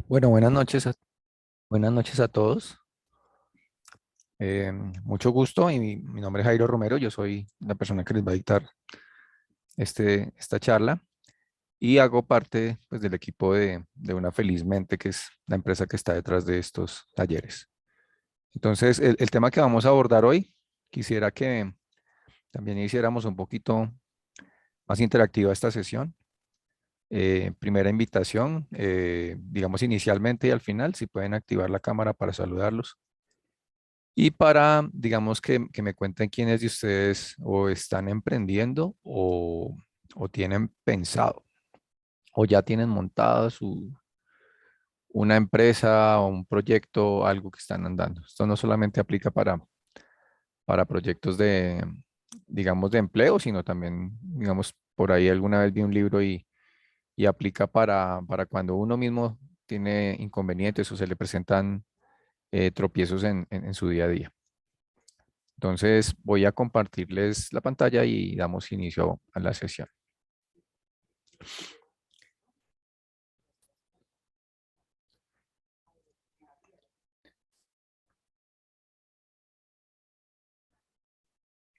Bueno, buenas noches a todos. Mucho gusto y mi nombre es Jairo Romero. Yo soy la persona que les va a dictar esta charla y hago parte pues, del equipo de Una Felizmente, que es la empresa que está detrás de estos talleres. Entonces, el tema que vamos a abordar hoy, quisiera que también hiciéramos un poquito más interactiva esta sesión. Primera invitación, digamos inicialmente y al final, si pueden activar la cámara para saludarlos. Y para, digamos, que me cuenten quiénes de ustedes o están emprendiendo o tienen pensado o ya tienen montada una empresa o un proyecto, algo que están andando. Esto no solamente aplica para proyectos digamos, de empleo, sino también, digamos, por ahí alguna vez vi un libro y aplica para cuando uno mismo tiene inconvenientes o se le presentan tropiezos en su día a día. Entonces voy a compartirles la pantalla y damos inicio a la sesión.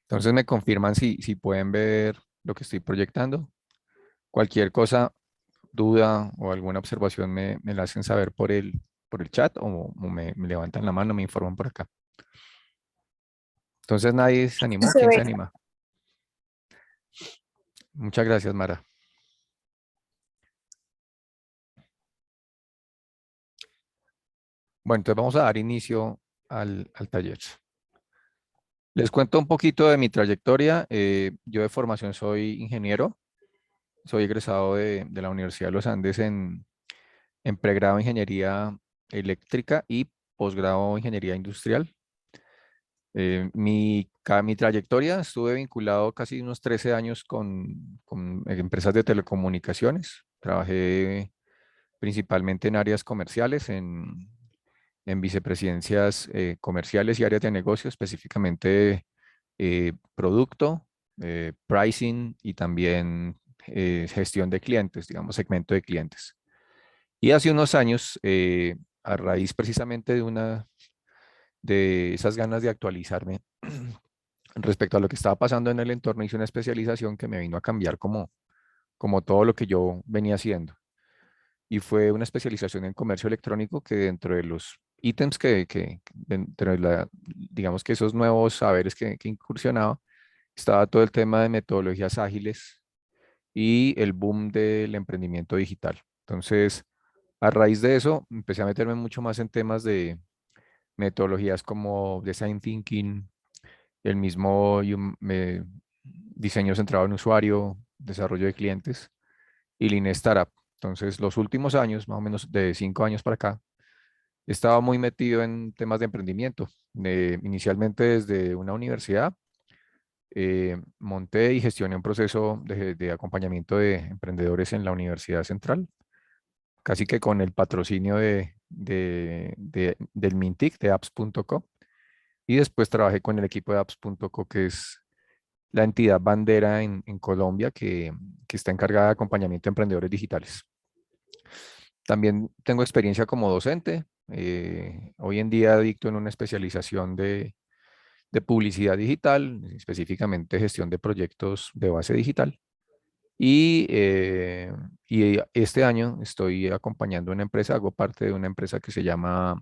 Entonces me confirman si pueden ver lo que estoy proyectando. Cualquier cosa, duda o alguna observación me la hacen saber por el chat o me levantan la mano, me informan por acá. Entonces nadie se animó. Se ¿Quién se ve. anima? Muchas gracias, Mara. Bueno, entonces vamos a dar inicio al taller. Les cuento un poquito de mi trayectoria. Yo de formación soy ingeniero. Soy egresado de la Universidad de los Andes en pregrado en Ingeniería Eléctrica y posgrado en Ingeniería Industrial. Mi trayectoria estuve vinculado casi unos 13 años con empresas de telecomunicaciones. Trabajé principalmente en áreas comerciales, en vicepresidencias comerciales y áreas de negocio, específicamente producto, pricing y también gestión de clientes, digamos, segmento de clientes. Y hace unos años, a raíz precisamente de esas ganas de actualizarme respecto a lo que estaba pasando en el entorno, hice una especialización que me vino a cambiar como todo lo que yo venía haciendo. Y fue una especialización en comercio electrónico que dentro de los ítems dentro de digamos que esos nuevos saberes que incursionaba, estaba todo el tema de metodologías ágiles y el boom del emprendimiento digital. Entonces, a raíz de eso, empecé a meterme mucho más en temas de metodologías como design thinking, el mismo diseño centrado en usuario, desarrollo de clientes y Lean Startup. Entonces, los últimos años, más o menos de 5 años para acá, estaba muy metido en temas de emprendimiento. Inicialmente desde una universidad, monté y gestioné un proceso de acompañamiento de emprendedores en la Universidad Central, casi que con el patrocinio del Mintic, de apps.co. Y después trabajé con el equipo de apps.co, que es la entidad bandera en Colombia que está encargada de acompañamiento a emprendedores digitales. También tengo experiencia como docente. Hoy en día dicto en una especialización de publicidad digital, específicamente gestión de proyectos de base digital. Y este año estoy acompañando una empresa, hago parte de una empresa que se llama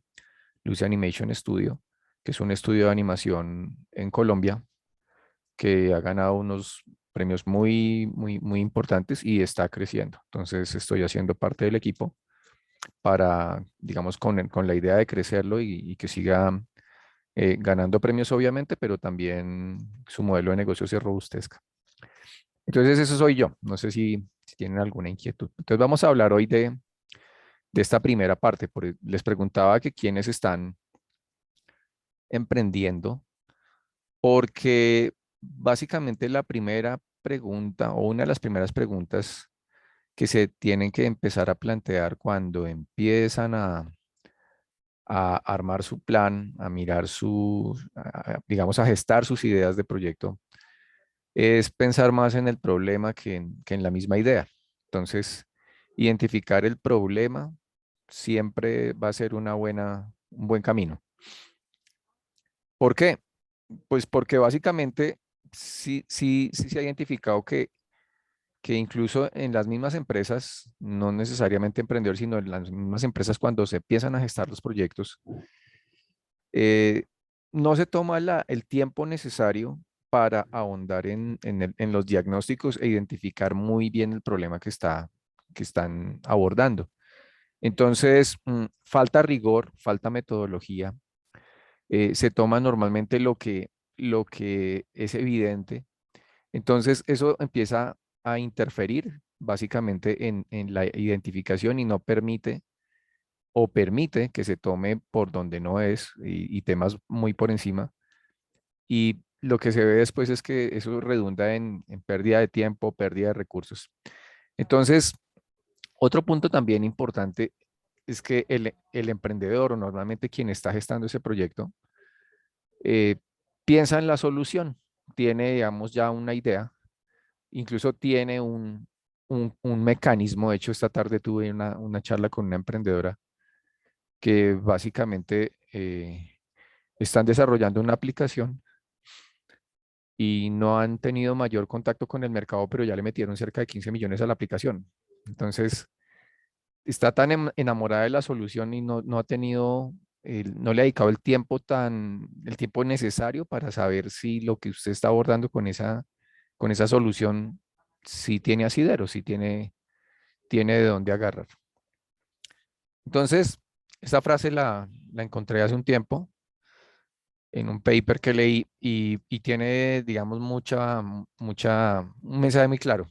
Luce Animation Studio, que es un estudio de animación en Colombia que ha ganado unos premios muy, muy, muy importantes y está creciendo. Entonces estoy haciendo parte del equipo para, digamos, con la idea de crecerlo y que siga ganando premios, obviamente, pero también su modelo de negocio se robustezca. Entonces, eso soy yo. No sé si tienen alguna inquietud. Entonces, vamos a hablar hoy de esta primera parte. Les preguntaba que quiénes están emprendiendo, porque básicamente la primera pregunta o una de las primeras preguntas que se tienen que empezar a plantear cuando empiezan a armar su plan, a mirar digamos, a gestar sus ideas de proyecto, es pensar más en el problema que en la misma idea. Entonces, identificar el problema siempre va a ser un buen camino. ¿Por qué? Pues porque básicamente sí se ha identificado que incluso en las mismas empresas, no necesariamente emprendedores, sino en las mismas empresas cuando se empiezan a gestar los proyectos, eh, no se toma el tiempo necesario para ahondar en los diagnósticos e identificar muy bien el problema que están abordando. Entonces, falta rigor, falta metodología. Se toma normalmente lo que es evidente. Entonces, eso empieza a interferir básicamente en la identificación y no permite o permite que se tome por donde no es y temas muy por encima. Y lo que se ve después es que eso redunda en pérdida de tiempo, pérdida de recursos. Entonces, otro punto también importante es que el emprendedor o normalmente quien está gestando ese proyecto eh, piensa en la solución, tiene, digamos, ya una idea, incluso tiene un mecanismo. De hecho, esta tarde tuve una charla con una emprendedora que básicamente están desarrollando una aplicación y no han tenido mayor contacto con el mercado, pero ya le metieron cerca de 15 millones a la aplicación. Entonces, está tan enamorada de la solución y no ha tenido, no le ha dedicado el tiempo necesario para saber si lo que usted está abordando con esa solución, si tiene asidero, si tiene de dónde agarrar. Entonces, esta frase la encontré hace un tiempo en un paper que leí y tiene, digamos, un mensaje muy claro.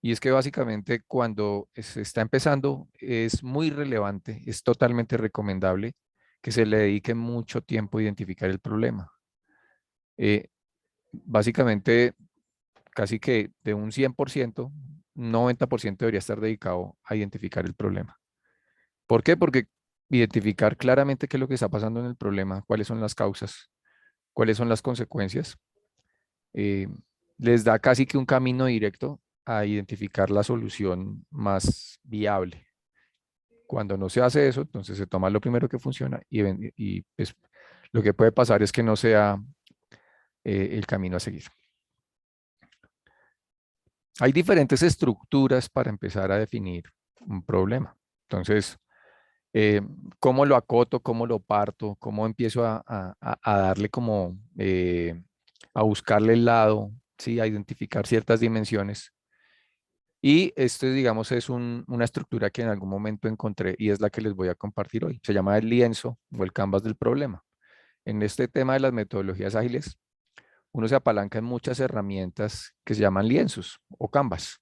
Y es que básicamente cuando se está empezando es muy relevante, es totalmente recomendable que se le dedique mucho tiempo a identificar el problema. Eh, Básicamente, casi que de un 100%, 90% debería estar dedicado a identificar el problema. ¿Por qué? Porque identificar claramente qué es lo que está pasando en el problema, cuáles son las causas, cuáles son las consecuencias, eh, les da casi que un camino directo a identificar la solución más viable. Cuando no se hace eso, entonces se toma lo primero que funciona y pues, lo que puede pasar es que no sea el camino a seguir. Hay diferentes estructuras para empezar a definir un problema. Entonces, eh, ¿cómo lo acoto? ¿Cómo lo parto? ¿Cómo empiezo a darle como, a buscarle el lado, ¿sí? A identificar ciertas dimensiones? Y esto, digamos, es una estructura que en algún momento encontré y es la que les voy a compartir hoy. Se llama el lienzo o el canvas del problema. En este tema de las metodologías ágiles, uno se apalanca en muchas herramientas que se llaman lienzos o canvas.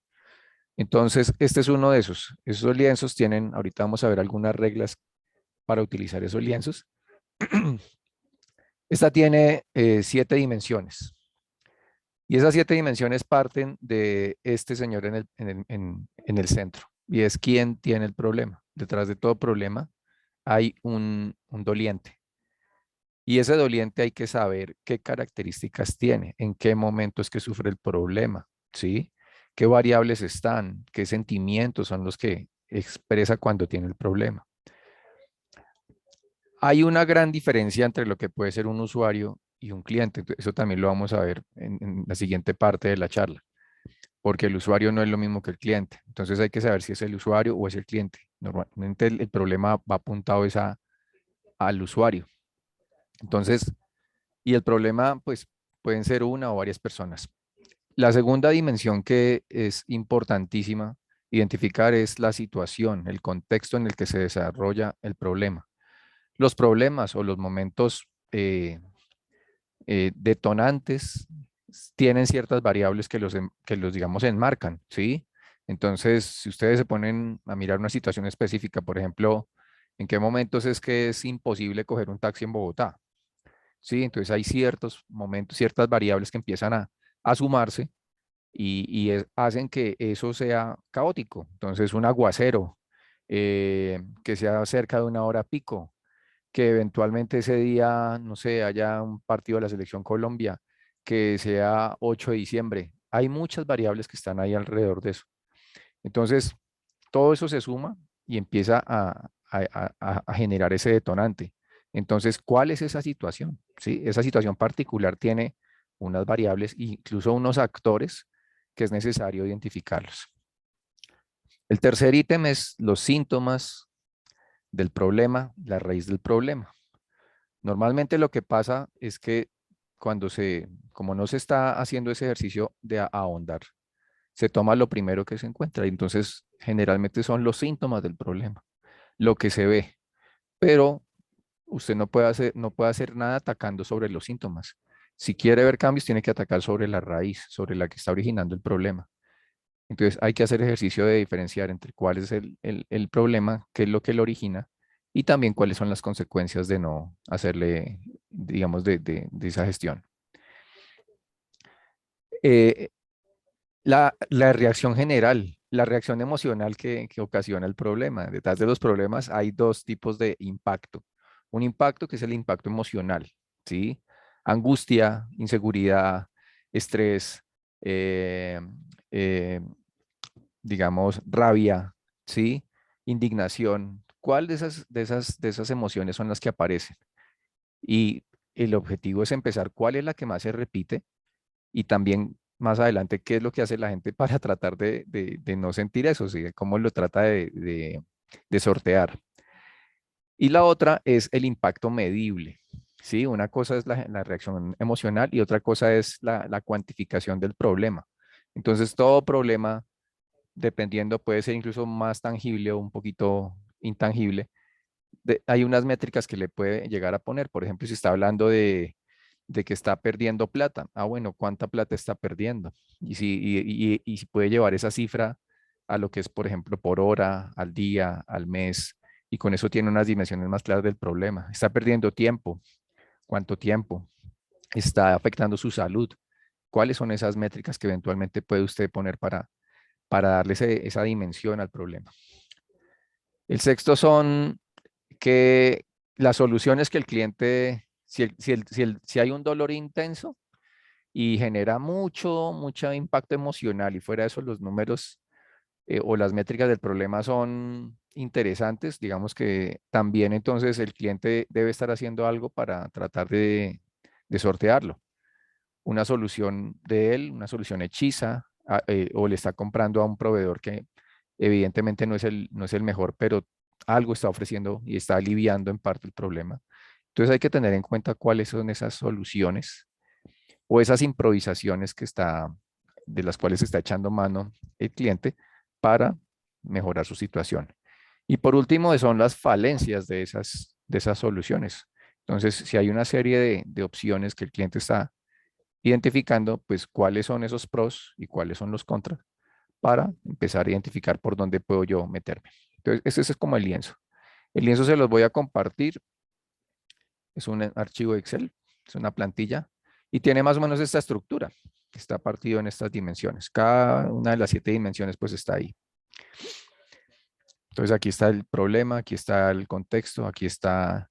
Entonces, este es uno de esos. Esos lienzos tienen, ahorita vamos a ver algunas reglas para utilizar esos lienzos. Esta tiene 7 dimensiones. Y esas 7 dimensiones parten de este señor en el centro. Y es quién tiene el problema. Detrás de todo problema hay un doliente. Y ese doliente hay que saber qué características tiene, en qué momento es que sufre el problema, ¿sí? ¿Qué variables están? ¿Qué sentimientos son los que expresa cuando tiene el problema? Hay una gran diferencia entre lo que puede ser un usuario y un cliente. Eso también lo vamos a ver en la siguiente parte de la charla, porque el usuario no es lo mismo que el cliente. Entonces hay que saber si es el usuario o es el cliente. Normalmente el problema va apuntado al usuario. Entonces, y el problema, pues, pueden ser una o varias personas. La segunda dimensión que es importantísima identificar es la situación, el contexto en el que se desarrolla el problema. Los problemas o los momentos detonantes tienen ciertas variables que los, digamos, enmarcan, ¿sí? Entonces, si ustedes se ponen a mirar una situación específica, por ejemplo, ¿en qué momentos es que es imposible coger un taxi en Bogotá? ¿Sí? Entonces hay ciertos momentos, ciertas variables que empiezan a sumarse y hacen que eso sea caótico. Entonces, un aguacero que sea cerca de una hora pico, que eventualmente ese día, no sé, haya un partido de la Selección Colombia, que sea 8 de diciembre. Hay muchas variables que están ahí alrededor de eso. Entonces, todo eso se suma y empieza a generar ese detonante. Entonces, ¿cuál es esa situación? ¿Sí? Esa situación particular tiene unas variables, incluso unos actores que es necesario identificarlos. El tercer ítem es los síntomas del problema, la raíz del problema. Normalmente lo que pasa es que como no se está haciendo ese ejercicio de ahondar, se toma lo primero que se encuentra. Y entonces, generalmente son los síntomas del problema, lo que se ve. Pero usted no puede hacer nada atacando sobre los síntomas. Si quiere ver cambios, tiene que atacar sobre la raíz, sobre la que está originando el problema. Entonces hay que hacer ejercicio de diferenciar entre cuál es el problema, qué es lo que lo origina y también cuáles son las consecuencias de no hacerle, digamos, de esa gestión. Eh, la reacción general, la reacción emocional que ocasiona el problema. Detrás de los problemas hay dos tipos de impacto. Un impacto que es el impacto emocional, ¿sí? Angustia, inseguridad, estrés, eh, eh, digamos, rabia, ¿sí? Indignación. ¿Cuál de esas emociones son las que aparecen? Y el objetivo es empezar cuál es la que más se repite y también más adelante qué es lo que hace la gente para tratar de no sentir eso, ¿sí? Cómo lo trata de sortear. Y la otra es el impacto medible, ¿sí? Una cosa es la reacción emocional y otra cosa es la cuantificación del problema. Entonces, todo problema dependiendo, puede ser incluso más tangible o un poquito intangible. Hay unas métricas que le puede llegar a poner. Por ejemplo, si está hablando de que está perdiendo plata. Ah, bueno, ¿cuánta plata está perdiendo? Y si puede llevar esa cifra a lo que es, por ejemplo, por hora, al día, al mes, y con eso tiene unas dimensiones más claras del problema. Está perdiendo tiempo. ¿Cuánto tiempo? Está afectando su salud. ¿Cuáles son esas métricas que eventualmente puede usted poner para darle esa dimensión al problema? El sexto son que las soluciones que el cliente, si hay un dolor intenso y genera mucho impacto emocional y fuera de eso los números o las métricas del problema son interesantes, digamos que también entonces el cliente debe estar haciendo algo para tratar de sortearlo. Una solución de él, una solución hechiza, o le está comprando a un proveedor que evidentemente no es el mejor, pero algo está ofreciendo y está aliviando en parte el problema. Entonces hay que tener en cuenta cuáles son esas soluciones o esas improvisaciones de las cuales está echando mano el cliente para mejorar su situación. Y por último, son las falencias de esas soluciones. Entonces, si hay una serie de opciones que el cliente está identificando, pues, cuáles son esos pros y cuáles son los contras para empezar a identificar por dónde puedo yo meterme. Entonces, ese es como el lienzo. El lienzo se los voy a compartir. Es un archivo Excel, es una plantilla y tiene más o menos esta estructura. Está partido en estas dimensiones. Cada una de las 7 dimensiones pues está ahí. Entonces aquí está el problema, aquí está el contexto, aquí está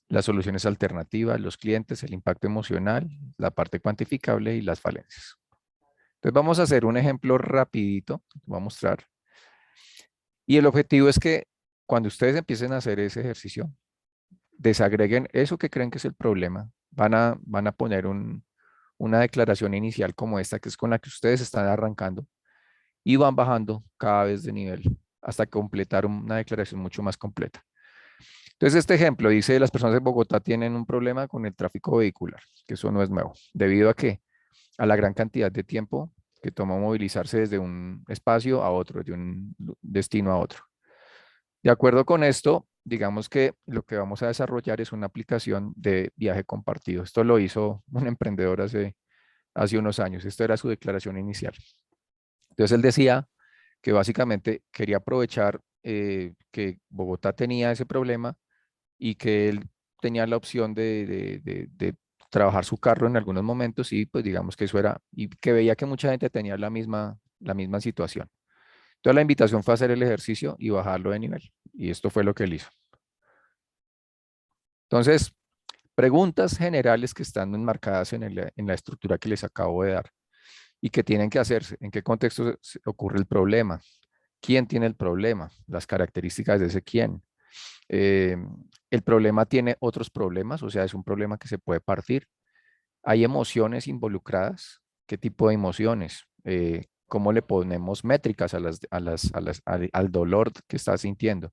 las soluciones alternativas, los clientes, el impacto emocional, la parte cuantificable y las falencias. Entonces vamos a hacer un ejemplo rapidito, voy a mostrar. Y el objetivo es que cuando ustedes empiecen a hacer ese ejercicio, desagreguen eso que creen que es el problema. Van a poner una declaración inicial como esta, que es con la que ustedes están arrancando, y van bajando cada vez de nivel hasta completar una declaración mucho más completa. Entonces, este ejemplo dice, las personas de Bogotá tienen un problema con el tráfico vehicular, que eso no es nuevo, debido a la gran cantidad de tiempo que toma movilizarse desde un espacio a otro, de un destino a otro. De acuerdo con esto, digamos que lo que vamos a desarrollar es una aplicación de viaje compartido. Esto lo hizo un emprendedor hace unos años. Esto era su declaración inicial. Entonces él decía que básicamente quería aprovechar que Bogotá tenía ese problema y que él tenía la opción de trabajar su carro en algunos momentos y pues digamos que eso era, y que veía que mucha gente tenía la misma situación. Entonces la invitación fue a hacer el ejercicio y bajarlo de nivel. Y esto fue lo que él hizo. Entonces, preguntas generales que están enmarcadas en la estructura que les acabo de dar y que tienen que hacerse. ¿En qué contexto ocurre el problema? ¿Quién tiene el problema? Las características de ese quién. Eh, el problema tiene otros problemas, o sea, es un problema que se puede partir. Hay emociones involucradas. ¿Qué tipo de emociones? ¿Cómo le ponemos métricas al dolor que está sintiendo?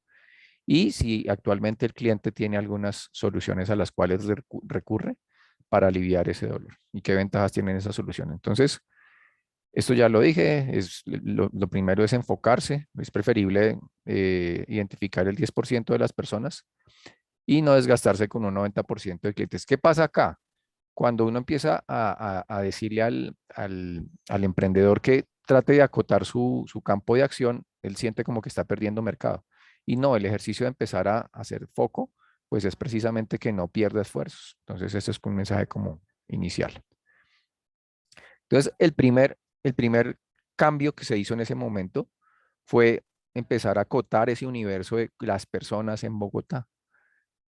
Y si actualmente el cliente tiene algunas soluciones a las cuales recurre para aliviar ese dolor. ¿Y qué ventajas tienen esas soluciones? Entonces, esto ya lo dije, lo primero es enfocarse. Es preferible identificar el 10% de las personas y no desgastarse con un 90% de clientes. ¿Qué pasa acá? Cuando uno empieza a decirle al emprendedor que trate de acotar su campo de acción, él siente como que está perdiendo mercado. Y no, el ejercicio de empezar a hacer foco, pues es precisamente que no pierda esfuerzos. Entonces, ese es un mensaje como inicial. Entonces, el primer cambio que se hizo en ese momento fue empezar a acotar ese universo de las personas en Bogotá.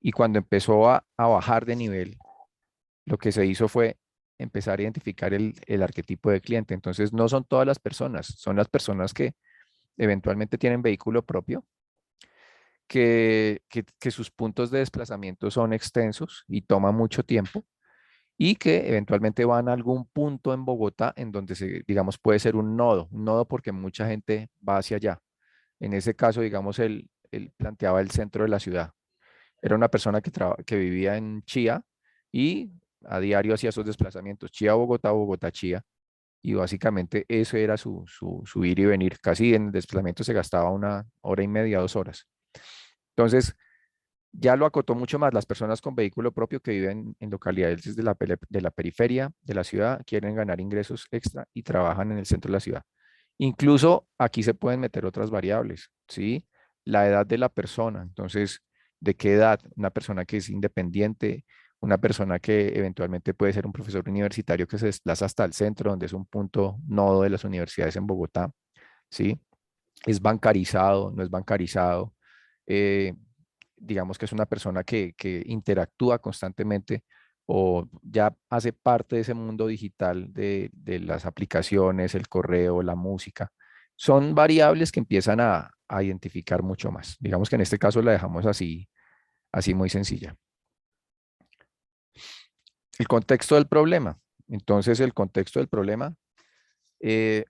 Y cuando empezó a bajar de nivel, lo que se hizo fue empezar a identificar el arquetipo de cliente. Entonces, no son todas las personas, son las personas que eventualmente tienen vehículo propio, que sus puntos de desplazamiento son extensos y toma mucho tiempo y que eventualmente van a algún punto en Bogotá en donde digamos, puede ser un nodo porque mucha gente va hacia allá. En ese caso, digamos, él planteaba el centro de la ciudad. Era una persona que vivía en Chía y a diario hacía esos desplazamientos, Chía-Bogotá, Bogotá-Chía, y básicamente eso era su ir y venir. Casi en el desplazamiento se gastaba 1 hora y media, 2 horas. Entonces, ya lo acotó mucho más. Las personas con vehículo propio que viven en localidades de la periferia de la ciudad quieren ganar ingresos extra y trabajan en el centro de la ciudad. Incluso aquí se pueden meter otras variables, ¿sí? La edad de la persona. Entonces, ¿de qué edad? Una persona que es independiente, una persona que eventualmente puede ser un profesor universitario que se desplaza hasta el centro, donde es un punto nodo de las universidades en Bogotá, ¿sí? Es bancarizado, no es bancarizado. eh, digamos que es una persona que interactúa constantemente o ya hace parte de ese mundo digital de las aplicaciones, el correo, la música. Son variables que empiezan a identificar mucho más. Digamos que en este caso la dejamos así muy sencilla. El contexto del problema. Entonces, el contexto del problema eh,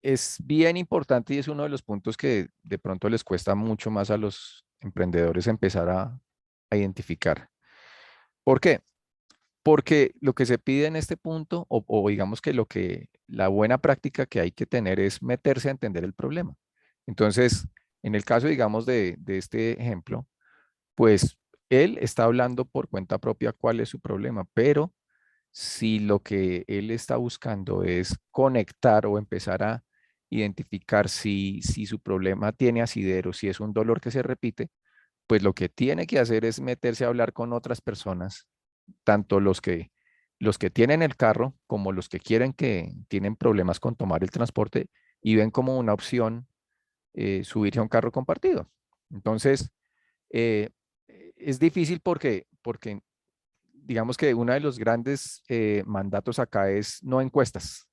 es bien importante y es uno de los puntos que de pronto les cuesta mucho más a los emprendedores empezar a identificar. ¿Por qué? Porque lo que se pide en este punto, o digamos que la buena práctica que hay que tener es meterse a entender el problema. Entonces, en el caso, digamos, de este ejemplo, pues él está hablando por cuenta propia cuál es su problema, pero si lo que él está buscando es conectar o empezar a identificar si su problema tiene asidero, si es un dolor que se repite, pues lo que tiene que hacer es meterse a hablar con otras personas, tanto los que tienen el carro como los que tienen problemas con tomar el transporte y ven como una opción subirse a un carro compartido. Entonces, eh, es difícil porque digamos que uno de los grandes mandatos acá es no encuestas,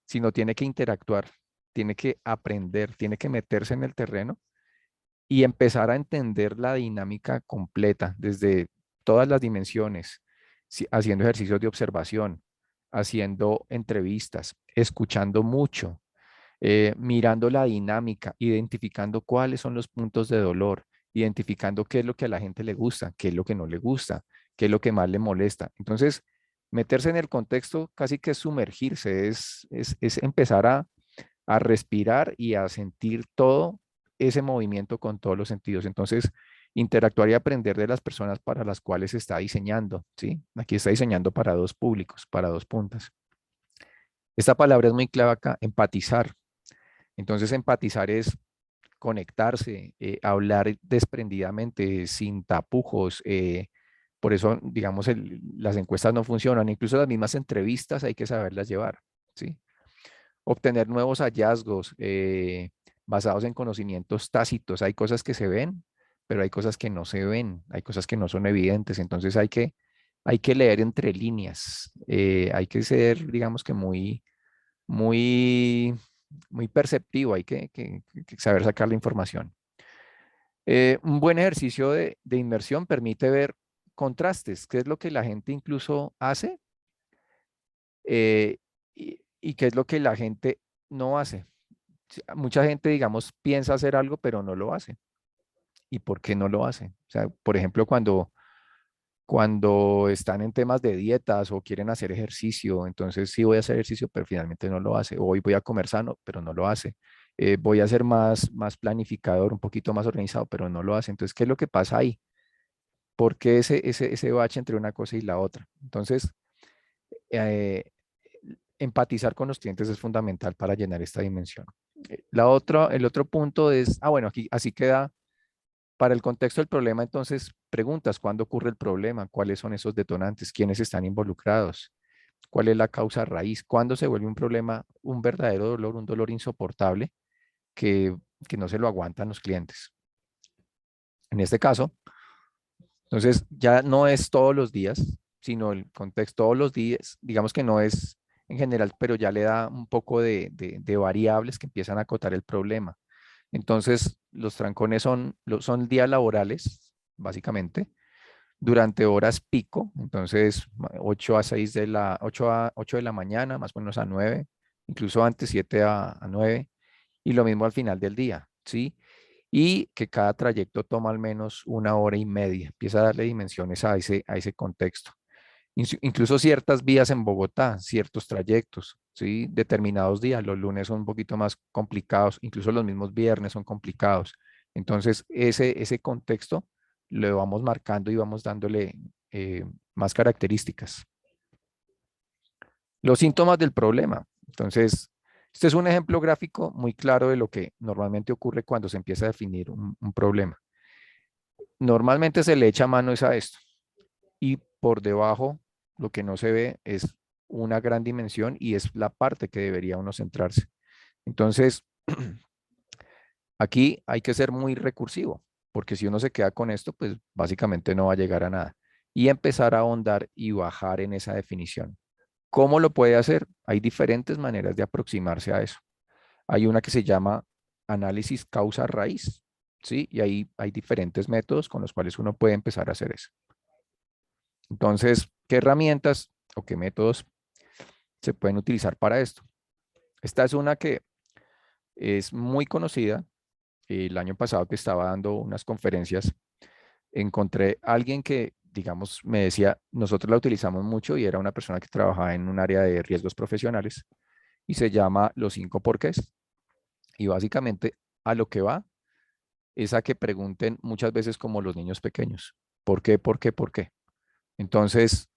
sino tiene que interactuar, tiene que aprender, tiene que meterse en el terreno y empezar a entender la dinámica completa desde todas las dimensiones, haciendo ejercicios de observación, haciendo entrevistas, escuchando mucho, mirando la dinámica, identificando cuáles son los puntos de dolor, identificando qué es lo que a la gente le gusta, qué es lo que no le gusta, qué es lo que más le molesta. Entonces, meterse en el contexto casi que es sumergirse, es empezar a respirar y a sentir todo ese movimiento con todos los sentidos. Entonces, interactuar y aprender de las personas para las cuales está diseñando, ¿sí? Aquí está diseñando para dos públicos, para dos puntas. Esta palabra es muy clave acá, empatizar. Entonces, empatizar es conectarse, hablar desprendidamente, sin tapujos. Por eso, digamos, las encuestas no funcionan. Incluso las mismas entrevistas hay que saberlas llevar, ¿sí? Obtener nuevos hallazgos basados en conocimientos tácitos. Hay cosas que se ven, pero hay cosas que no se ven, hay cosas que no son evidentes. Entonces hay que leer entre líneas. Hay que ser, digamos que muy, muy perceptivo, hay que saber sacar la información. Un buen ejercicio de inmersión permite ver contrastes, qué es lo que la gente incluso hace y qué es lo que la gente no hace. Mucha gente, digamos, piensa hacer algo, pero no lo hace. ¿Y por qué no lo hace? O sea, por ejemplo, cuando están en temas de dietas o quieren hacer ejercicio, entonces sí voy a hacer ejercicio, pero finalmente no lo hace. O hoy voy a comer sano, pero no lo hace. Voy a ser más planificador, un poquito más organizado, pero no lo hace. Entonces, ¿qué es lo que pasa ahí? ¿Por qué ese bache entre una cosa y la otra? Entonces, eh, empatizar con los clientes es fundamental para llenar esta dimensión. El otro punto es, bueno, aquí así queda para el contexto del problema, entonces preguntas cuándo ocurre el problema, cuáles son esos detonantes, quiénes están involucrados, cuál es la causa raíz, cuándo se vuelve un problema, un verdadero dolor, un dolor insoportable que, que no se lo aguantan los clientes. En este caso, entonces ya no es todos los días, sino el contexto todos los días, digamos que no es en general, pero ya le da un poco de variables que empiezan a acotar el problema. Entonces, los trancones son días laborales, básicamente, durante horas pico, entonces 8 a 6 8 de la mañana, más o menos a 9, incluso antes 7 a 9, y lo mismo al final del día, ¿sí? Y que cada trayecto toma al menos una hora y media, empieza a darle dimensiones a ese contexto. Incluso ciertas vías en Bogotá, ciertos trayectos, ¿sí? Determinados días, los lunes son un poquito más complicados, incluso los mismos viernes son complicados. Entonces, ese contexto lo vamos marcando y vamos dándole más características. Los síntomas del problema. Entonces, este es un ejemplo gráfico muy claro de lo que normalmente ocurre cuando se empieza a definir un problema. Normalmente se le echa mano a esto y por debajo lo que no se ve es una gran dimensión y es la parte que debería uno centrarse. Entonces, aquí hay que ser muy recursivo, porque si uno se queda con esto, pues básicamente no va a llegar a nada. Y empezar a ahondar y bajar en esa definición. ¿Cómo lo puede hacer? Hay diferentes maneras de aproximarse a eso. Hay una que se llama análisis causa-raíz, ¿sí? Y ahí hay diferentes métodos con los cuales uno puede empezar a hacer eso. Entonces, ¿qué herramientas o qué métodos se pueden utilizar para esto? Esta es una que es muy conocida. El año pasado que estaba dando unas conferencias, encontré a alguien que, digamos, me decía, nosotros la utilizamos mucho y era una persona que trabajaba en un área de riesgos profesionales y se llama Los 5 porqués. Y básicamente a lo que va es a que pregunten muchas veces como los niños pequeños, ¿por qué, por qué, por qué? Entonces,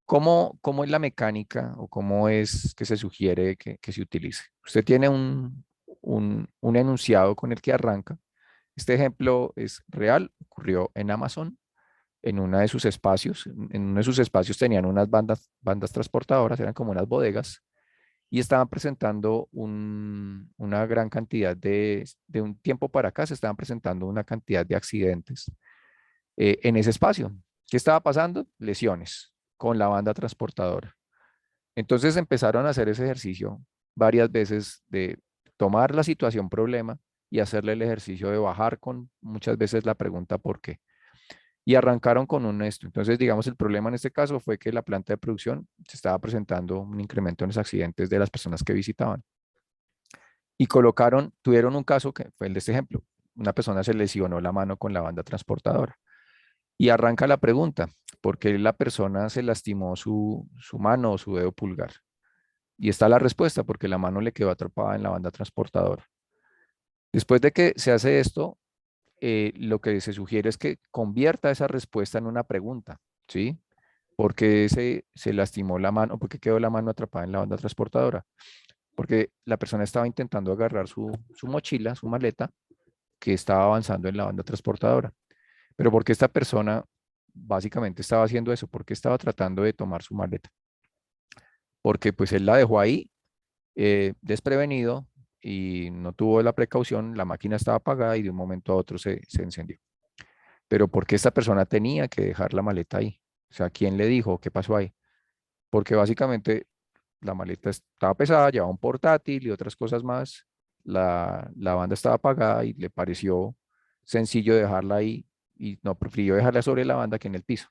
¿cómo es la mecánica o cómo es que se sugiere que se utilice? Usted tiene un enunciado con el que arranca. Este ejemplo es real, ocurrió en Amazon, en uno de sus espacios. En uno de sus espacios tenían unas bandas transportadoras, eran como unas bodegas, y estaban presentando una gran cantidad de un tiempo para acá, se estaban presentando una cantidad de accidentes en ese espacio. ¿Qué estaba pasando? Lesiones con la banda transportadora. Entonces empezaron a hacer ese ejercicio varias veces de tomar la situación problema y hacerle el ejercicio de bajar con muchas veces la pregunta ¿por qué? Y arrancaron con un esto. Entonces, digamos, el problema en este caso fue que la planta de producción se estaba presentando un incremento en los accidentes de las personas que visitaban. Y tuvieron un caso que fue el de este ejemplo. Una persona se lesionó la mano con la banda transportadora. Y arranca la pregunta, ¿por qué la persona se lastimó su mano o su dedo pulgar? Y está la respuesta, porque la mano le quedó atrapada en la banda transportadora. Después de que se hace esto, lo que se sugiere es que convierta esa respuesta en una pregunta, ¿sí? ¿Por qué se lastimó la mano? ¿Por qué quedó la mano atrapada en la banda transportadora? Porque la persona estaba intentando agarrar su mochila, su maleta, que estaba avanzando en la banda transportadora. Pero ¿por qué esta persona básicamente estaba haciendo eso? ¿Por qué estaba tratando de tomar su maleta? Porque pues él la dejó ahí desprevenido y no tuvo la precaución, la máquina estaba apagada y de un momento a otro se encendió. Pero ¿por qué esta persona tenía que dejar la maleta ahí? O sea, ¿quién le dijo? ¿Qué pasó ahí? Porque básicamente la maleta estaba pesada, llevaba un portátil y otras cosas más. La banda estaba apagada y le pareció sencillo dejarla ahí y no prefirió dejarla sobre la banda que en el piso.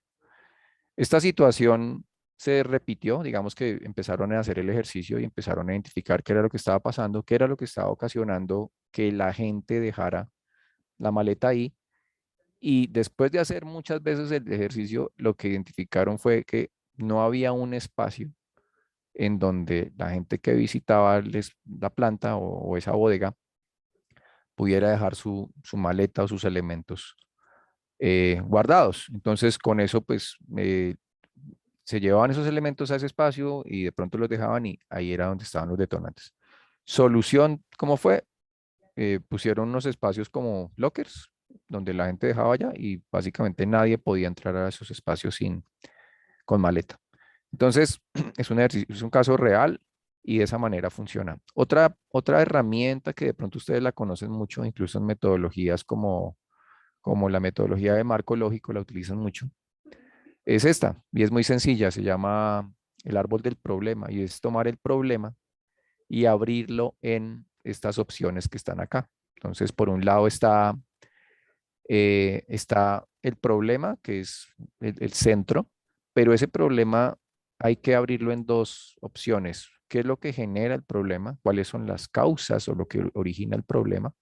Esta situación se repitió, digamos que empezaron a hacer el ejercicio y empezaron a identificar qué era lo que estaba pasando, qué era lo que estaba ocasionando que la gente dejara la maleta ahí. Y después de hacer muchas veces el ejercicio, lo que identificaron fue que no había un espacio en donde la gente que visitaba la planta o esa bodega pudiera dejar su maleta o sus elementos guardados. Entonces, con eso, pues, se llevaban esos elementos a ese espacio y de pronto los dejaban y ahí era donde estaban los detonantes. Solución, ¿cómo fue? Pusieron unos espacios como lockers, donde la gente dejaba allá y básicamente nadie podía entrar a esos espacios con maleta. Entonces, es un ejercicio, es un caso real y de esa manera funciona. Otra herramienta que de pronto ustedes la conocen mucho, incluso en metodologías como la metodología de marco lógico, la utilizan mucho, es esta y es muy sencilla, se llama el árbol del problema y es tomar el problema y abrirlo en estas opciones que están acá. Entonces, por un lado está el problema, que es el centro, pero ese problema hay que abrirlo en dos opciones. ¿Qué es lo que genera el problema? ¿Cuáles son las causas o lo que origina el problema?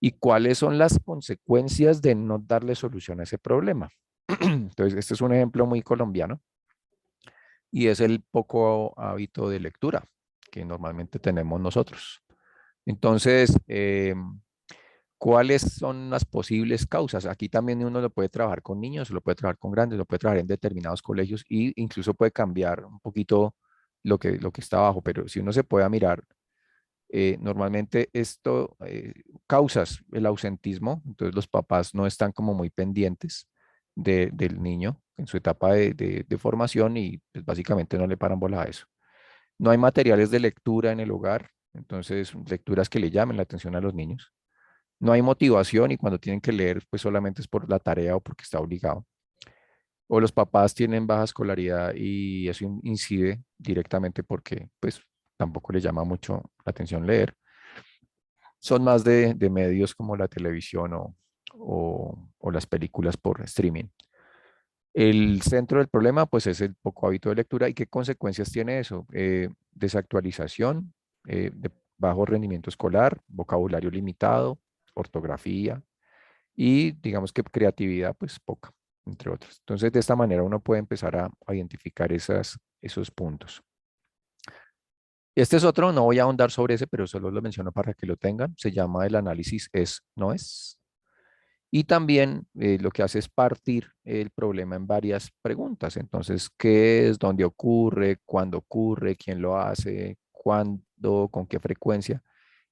¿Y cuáles son las consecuencias de no darle solución a ese problema? Entonces, este es un ejemplo muy colombiano y es el poco hábito de lectura que normalmente tenemos nosotros. Entonces, ¿cuáles son las posibles causas? Aquí también uno lo puede trabajar con niños, lo puede trabajar con grandes, lo puede trabajar en determinados colegios e incluso puede cambiar un poquito lo que está abajo, pero si uno se puede mirar, normalmente esto, causas el ausentismo, entonces los papás no están como muy pendientes del niño en su etapa de formación y pues, básicamente no le paran bola a eso. No hay materiales de lectura en el hogar, entonces lecturas que le llamen la atención a los niños. No hay motivación y cuando tienen que leer, pues solamente es por la tarea o porque está obligado. O los papás tienen baja escolaridad y eso incide directamente porque pues tampoco les llama mucho la atención leer. Son más de medios como la televisión o las películas por streaming. El centro del problema, pues, es el poco hábito de lectura. ¿Y qué consecuencias tiene eso? Desactualización, de bajo rendimiento escolar, vocabulario limitado, ortografía y, digamos que creatividad, pues, poca, entre otros. Entonces, de esta manera uno puede empezar a identificar esos puntos. Este es otro, no voy a ahondar sobre ese, pero solo lo menciono para que lo tengan. Se llama el análisis es-no es. Y también lo que hace es partir el problema en varias preguntas. Entonces, ¿qué es? ¿Dónde ocurre? ¿Cuándo ocurre? ¿Quién lo hace? ¿Cuándo? ¿Con qué frecuencia?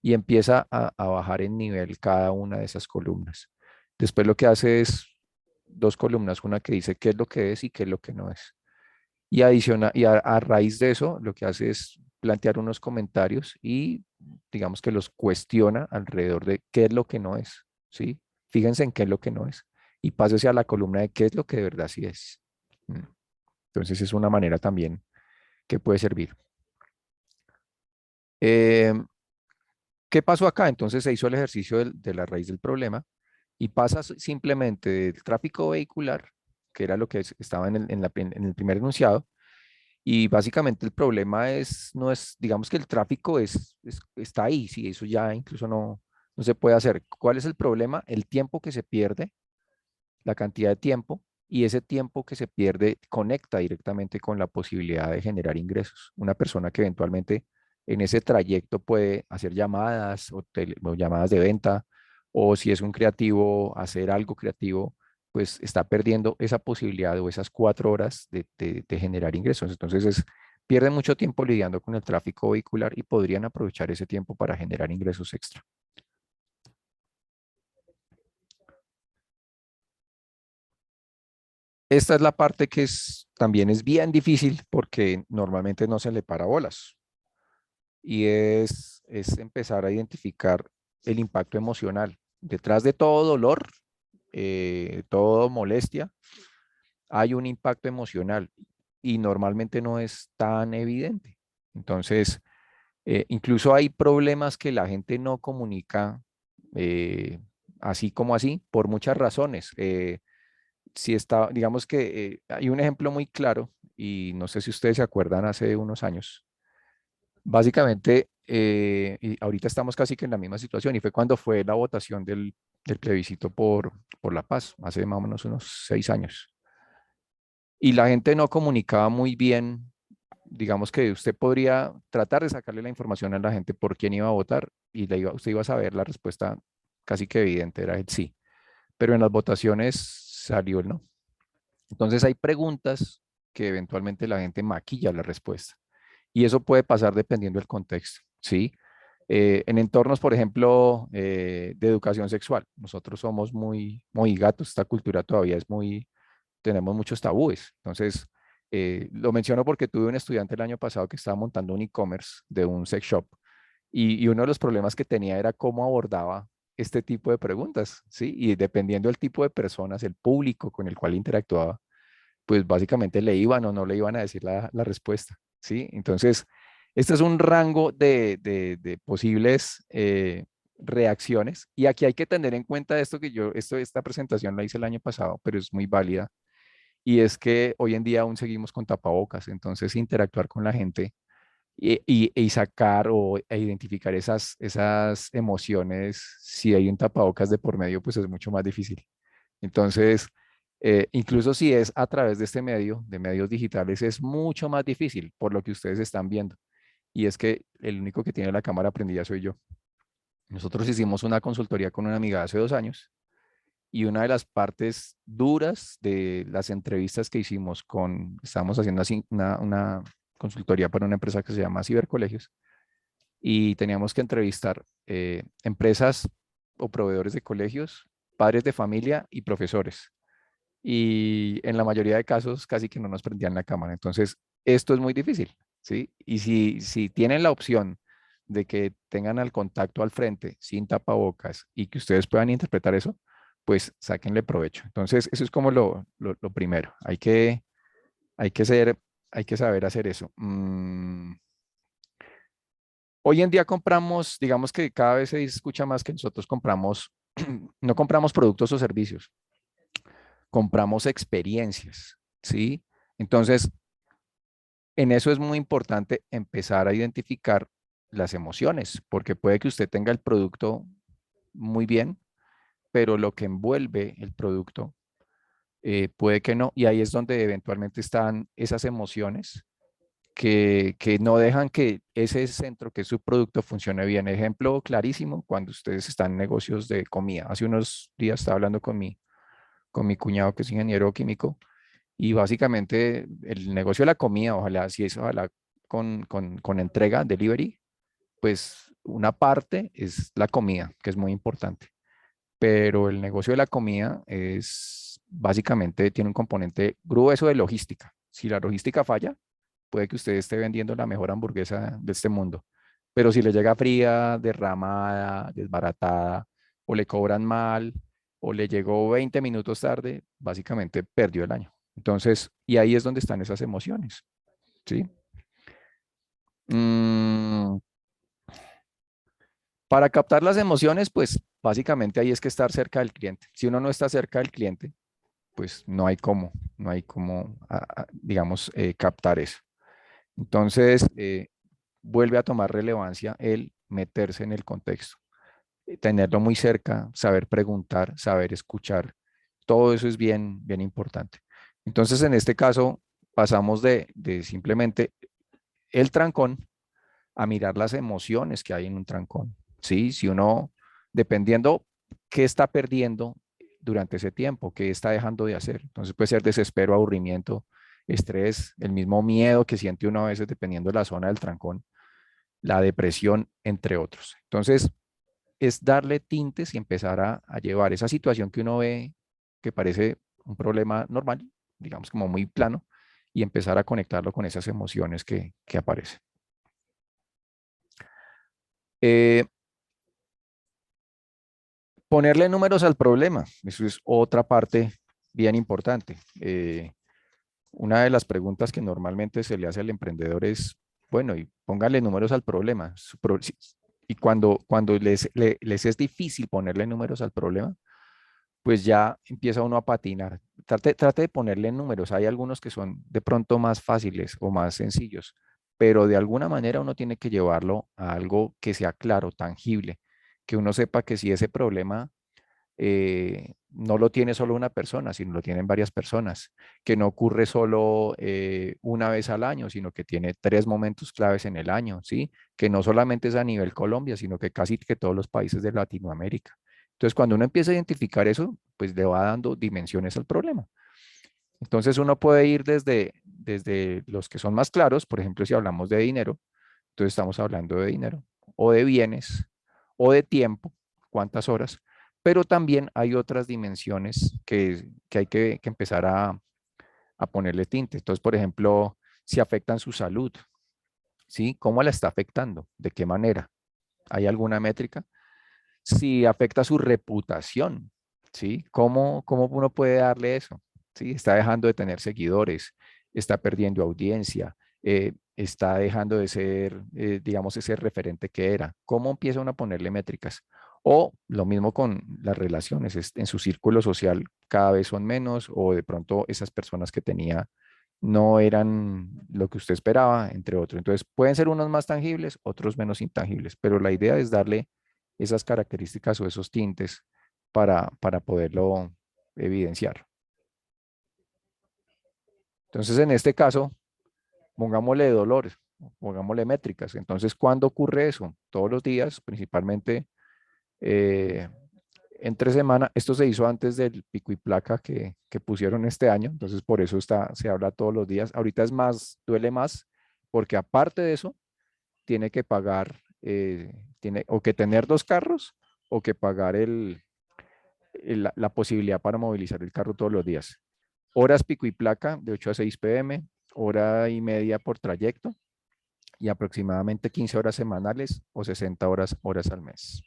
Y empieza a bajar en nivel cada una de esas columnas. Después lo que hace es dos columnas, una que dice qué es lo que es y qué es lo que no es. Y a raíz de eso, lo que hace es plantear unos comentarios y digamos que los cuestiona alrededor de qué es lo que no es, ¿sí? Fíjense en qué es lo que no es y pásese a la columna de qué es lo que de verdad sí es. Mm. Entonces es una manera también que puede servir. Eh, ¿Qué pasó acá? Entonces se hizo el ejercicio de la raíz del problema y pasa simplemente del tráfico vehicular, que era lo que estaba en el primer enunciado. Y básicamente el problema no es, digamos que el tráfico está ahí, sí, eso ya incluso no se puede hacer. ¿Cuál es el problema? El tiempo que se pierde, la cantidad de tiempo, y ese tiempo que se pierde conecta directamente con la posibilidad de generar ingresos. Una persona que eventualmente en ese trayecto puede hacer llamadas o llamadas de venta, o si es un creativo, hacer algo creativo, pues está perdiendo esa posibilidad o esas 4 horas de generar ingresos. Entonces pierden mucho tiempo lidiando con el tráfico vehicular y podrían aprovechar ese tiempo para generar ingresos extra. Esta es la parte que también es bien difícil porque normalmente no se le para bolas y es empezar a identificar el impacto emocional. Detrás de todo dolor, todo molestia, hay un impacto emocional y normalmente no es tan evidente. Entonces, incluso hay problemas que la gente no comunica, eh, así como así, por muchas razones. Si está, digamos que hay un ejemplo muy claro, y no sé si ustedes se acuerdan hace unos años. Básicamente, y ahorita estamos casi que en la misma situación, y fue cuando fue la votación del plebiscito por la paz, hace más o menos unos 6 años. Y la gente no comunicaba muy bien, digamos que usted podría tratar de sacarle la información a la gente por quién iba a votar, y usted iba a saber la respuesta casi que evidente, era el sí. Pero en las votaciones salió el no. Entonces hay preguntas que eventualmente la gente maquilla la respuesta. Y eso puede pasar dependiendo del contexto, ¿sí? En entornos, por ejemplo, de educación sexual, nosotros somos muy gatos, esta cultura todavía es muy, tenemos muchos tabúes. Entonces, lo menciono porque tuve un estudiante el año pasado que estaba montando un e-commerce de un sex shop y uno de los problemas que tenía era cómo abordaba este tipo de preguntas, ¿sí? Y dependiendo del tipo de personas, el público con el cual interactuaba, pues básicamente le iban o no le iban a decir la respuesta, ¿sí? Entonces, este es un rango de posibles reacciones y aquí hay que tener en cuenta esto que esta presentación la hice el año pasado, pero es muy válida y es que hoy en día aún seguimos con tapabocas, entonces interactuar con la gente y sacar e identificar esas emociones, si hay un tapabocas de por medio, pues es mucho más difícil. Entonces, incluso si es a través de este medio, de medios digitales, es mucho más difícil por lo que ustedes están viendo. Y es que el único que tiene la cámara prendida soy yo. Nosotros hicimos una consultoría con una amiga hace 2 años y una de las partes duras de las entrevistas que hicimos estábamos haciendo así una consultoría para una empresa que se llama Cibercolegios y teníamos que entrevistar empresas o proveedores de colegios, padres de familia y profesores y en la mayoría de casos casi que no nos prendían la cámara. Entonces, esto es muy difícil, ¿sí? Y si tienen la opción de que tengan al contacto al frente sin tapabocas y que ustedes puedan interpretar eso, pues sáquenle provecho. Entonces, eso es como lo primero. Hay que ser, hay que saber hacer eso. Hoy en día compramos, digamos que cada vez se escucha más que nosotros compramos, no compramos productos o servicios, compramos experiencias, ¿sí? Entonces, en eso es muy importante empezar a identificar las emociones, porque puede que usted tenga el producto muy bien, pero lo que envuelve el producto puede que no, y ahí es donde eventualmente están esas emociones que no dejan que ese centro, que es su producto, funcione bien. Ejemplo clarísimo, cuando ustedes están en negocios de comida. Hace unos días estaba hablando con mi cuñado, que es ingeniero químico, y básicamente el negocio de la comida, ojalá, si es ojalá con entrega, delivery, pues una parte es la comida, que es muy importante. Pero el negocio de la comida es básicamente tiene un componente grueso de logística. Si la logística falla, puede que usted esté vendiendo la mejor hamburguesa de este mundo. Pero si le llega fría, derramada, desbaratada, o le cobran mal, o le llegó 20 minutos tarde, básicamente perdió el año. Entonces, y ahí es donde están esas emociones, ¿sí? Mm, para captar las emociones, pues básicamente ahí es que estar cerca del cliente. Si uno no está cerca del cliente, pues no hay cómo, digamos, captar eso. Entonces, vuelve a tomar relevancia el meterse en el contexto, tenerlo muy cerca, saber preguntar, saber escuchar. Todo eso es bien, bien importante. Entonces, en este caso, pasamos de simplemente el trancón a mirar las emociones que hay en un trancón. ¿Sí? Si uno, dependiendo qué está perdiendo durante ese tiempo, qué está dejando de hacer. Entonces puede ser desespero, aburrimiento, estrés, el mismo miedo que siente uno a veces dependiendo de la zona del trancón, la depresión, entre otros. Entonces, es darle tintes y empezar a llevar esa situación que uno ve que parece un problema normal, digamos como muy plano, y empezar a conectarlo con esas emociones que aparecen. Eh, Ponerle números al problema, eso es otra parte bien importante. Una de las preguntas que normalmente se le hace al emprendedor es, bueno, y póngale números al problema. Y cuando les es difícil ponerle números al problema, pues ya empieza uno a patinar. Trate de ponerle números. Hay algunos que son de pronto más fáciles o más sencillos, pero de alguna manera uno tiene que llevarlo a algo que sea claro, tangible, que uno sepa que si ese problema no lo tiene solo una persona, sino lo tienen varias personas, que no ocurre solo una vez al año, sino que tiene tres momentos claves en el año, ¿sí? Que no solamente es a nivel Colombia, sino que casi que todos los países de Latinoamérica. Entonces, cuando uno empieza a identificar eso, pues le va dando dimensiones al problema. Entonces, uno puede ir desde los que son más claros, por ejemplo, si hablamos de dinero, entonces estamos hablando de dinero, o de bienes, o de tiempo, cuántas horas, pero también hay otras dimensiones que hay que empezar a ponerle tinte. Entonces, por ejemplo, si afectan su salud, ¿sí? ¿Cómo la está afectando? ¿De qué manera? ¿Hay alguna métrica? Si afecta su reputación, ¿sí? ¿Cómo uno puede darle eso? ¿Sí? Está dejando de tener seguidores, está perdiendo audiencia, está dejando de ser, digamos, ese referente que era. ¿Cómo empieza uno a ponerle métricas? O lo mismo con las relaciones, en su círculo social cada vez son menos o de pronto esas personas que tenía no eran lo que usted esperaba, entre otros. Entonces, pueden ser unos más tangibles, otros menos intangibles, pero la idea es darle esas características o esos tintes para poderlo evidenciar. Entonces, en este caso, pongámosle dolores, pongámosle métricas. Entonces, ¿cuándo ocurre eso? Todos los días, principalmente eh, entre semana. Esto se hizo antes del pico y placa que pusieron este año, entonces por eso se habla todos los días. Ahorita es más, duele más, porque aparte de eso, tiene que pagar, tiene o que tener dos carros o que pagar la posibilidad para movilizar el carro todos los días. Horas pico y placa de 8 a 6 p.m., hora y media por trayecto y aproximadamente 15 horas semanales o 60 horas al mes.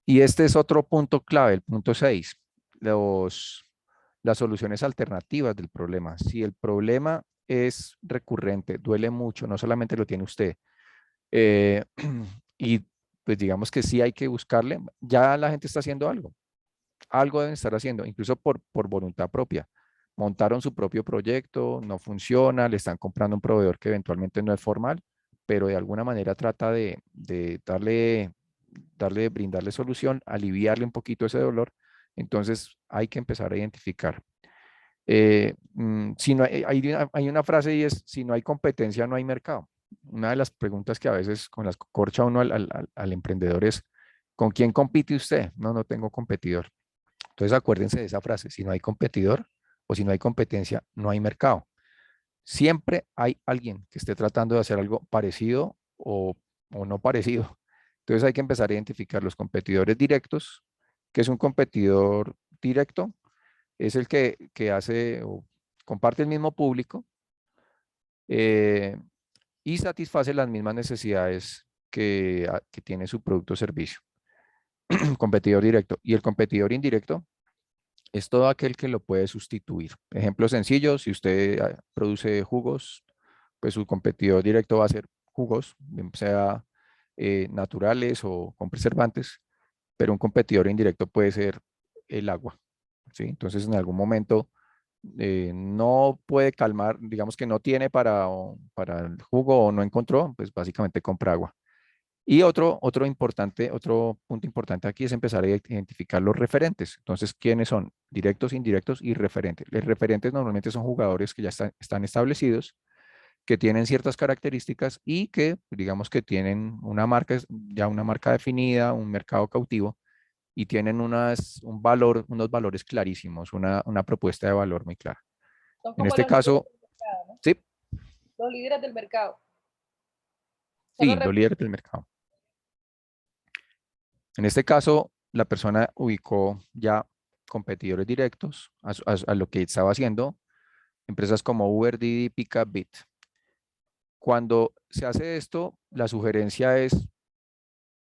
Y este es otro punto clave, el punto 6, las soluciones alternativas del problema. Si el problema es recurrente, duele mucho, no solamente lo tiene usted, eh, y pues digamos que sí hay que buscarle, ya la gente está haciendo algo deben estar haciendo, incluso por voluntad propia. Montaron su propio proyecto, no funciona, le están comprando un proveedor que eventualmente no es formal, pero de alguna manera trata de brindarle solución, aliviarle un poquito ese dolor. Entonces hay que empezar a identificar. Si no hay una frase y es, si no hay competencia, no hay mercado. Una de las preguntas que a veces con las corcha uno al emprendedor es, ¿con quién compite usted? No, no tengo competidor. Entonces acuérdense de esa frase, si no hay competidor o si no hay competencia, no hay mercado. Siempre hay alguien que esté tratando de hacer algo parecido o no parecido. Entonces hay que empezar a identificar los competidores directos. ¿Qué es un competidor directo? Es el que hace o comparte el mismo público eh, y satisface las mismas necesidades que tiene su producto o servicio. Competidor directo. Y el competidor indirecto es todo aquel que lo puede sustituir. Ejemplo sencillo, si usted produce jugos, pues su competidor directo va a ser jugos, bien sea naturales o con preservantes, pero un competidor indirecto puede ser el agua, ¿sí? Entonces, en algún momento no puede calmar, digamos que no tiene para el jugo o no encontró, pues básicamente compra agua. Y otro punto importante aquí es empezar a identificar los referentes. Entonces, ¿quiénes son? Directos, indirectos y referentes. Los referentes normalmente son jugadores que ya están establecidos, que tienen ciertas características y que, digamos que tienen ya una marca definida, un mercado cautivo y tienen unos valores clarísimos, una propuesta de valor muy clara. Son En como este los líderes caso, del mercado, ¿no? sí, Los líderes del mercado. Son los sí, los líderes del mercado. En este caso, la persona ubicó ya competidores directos a lo que estaba haciendo, empresas como Uber, Didi, Pickup, Bit. Cuando se hace esto, la sugerencia es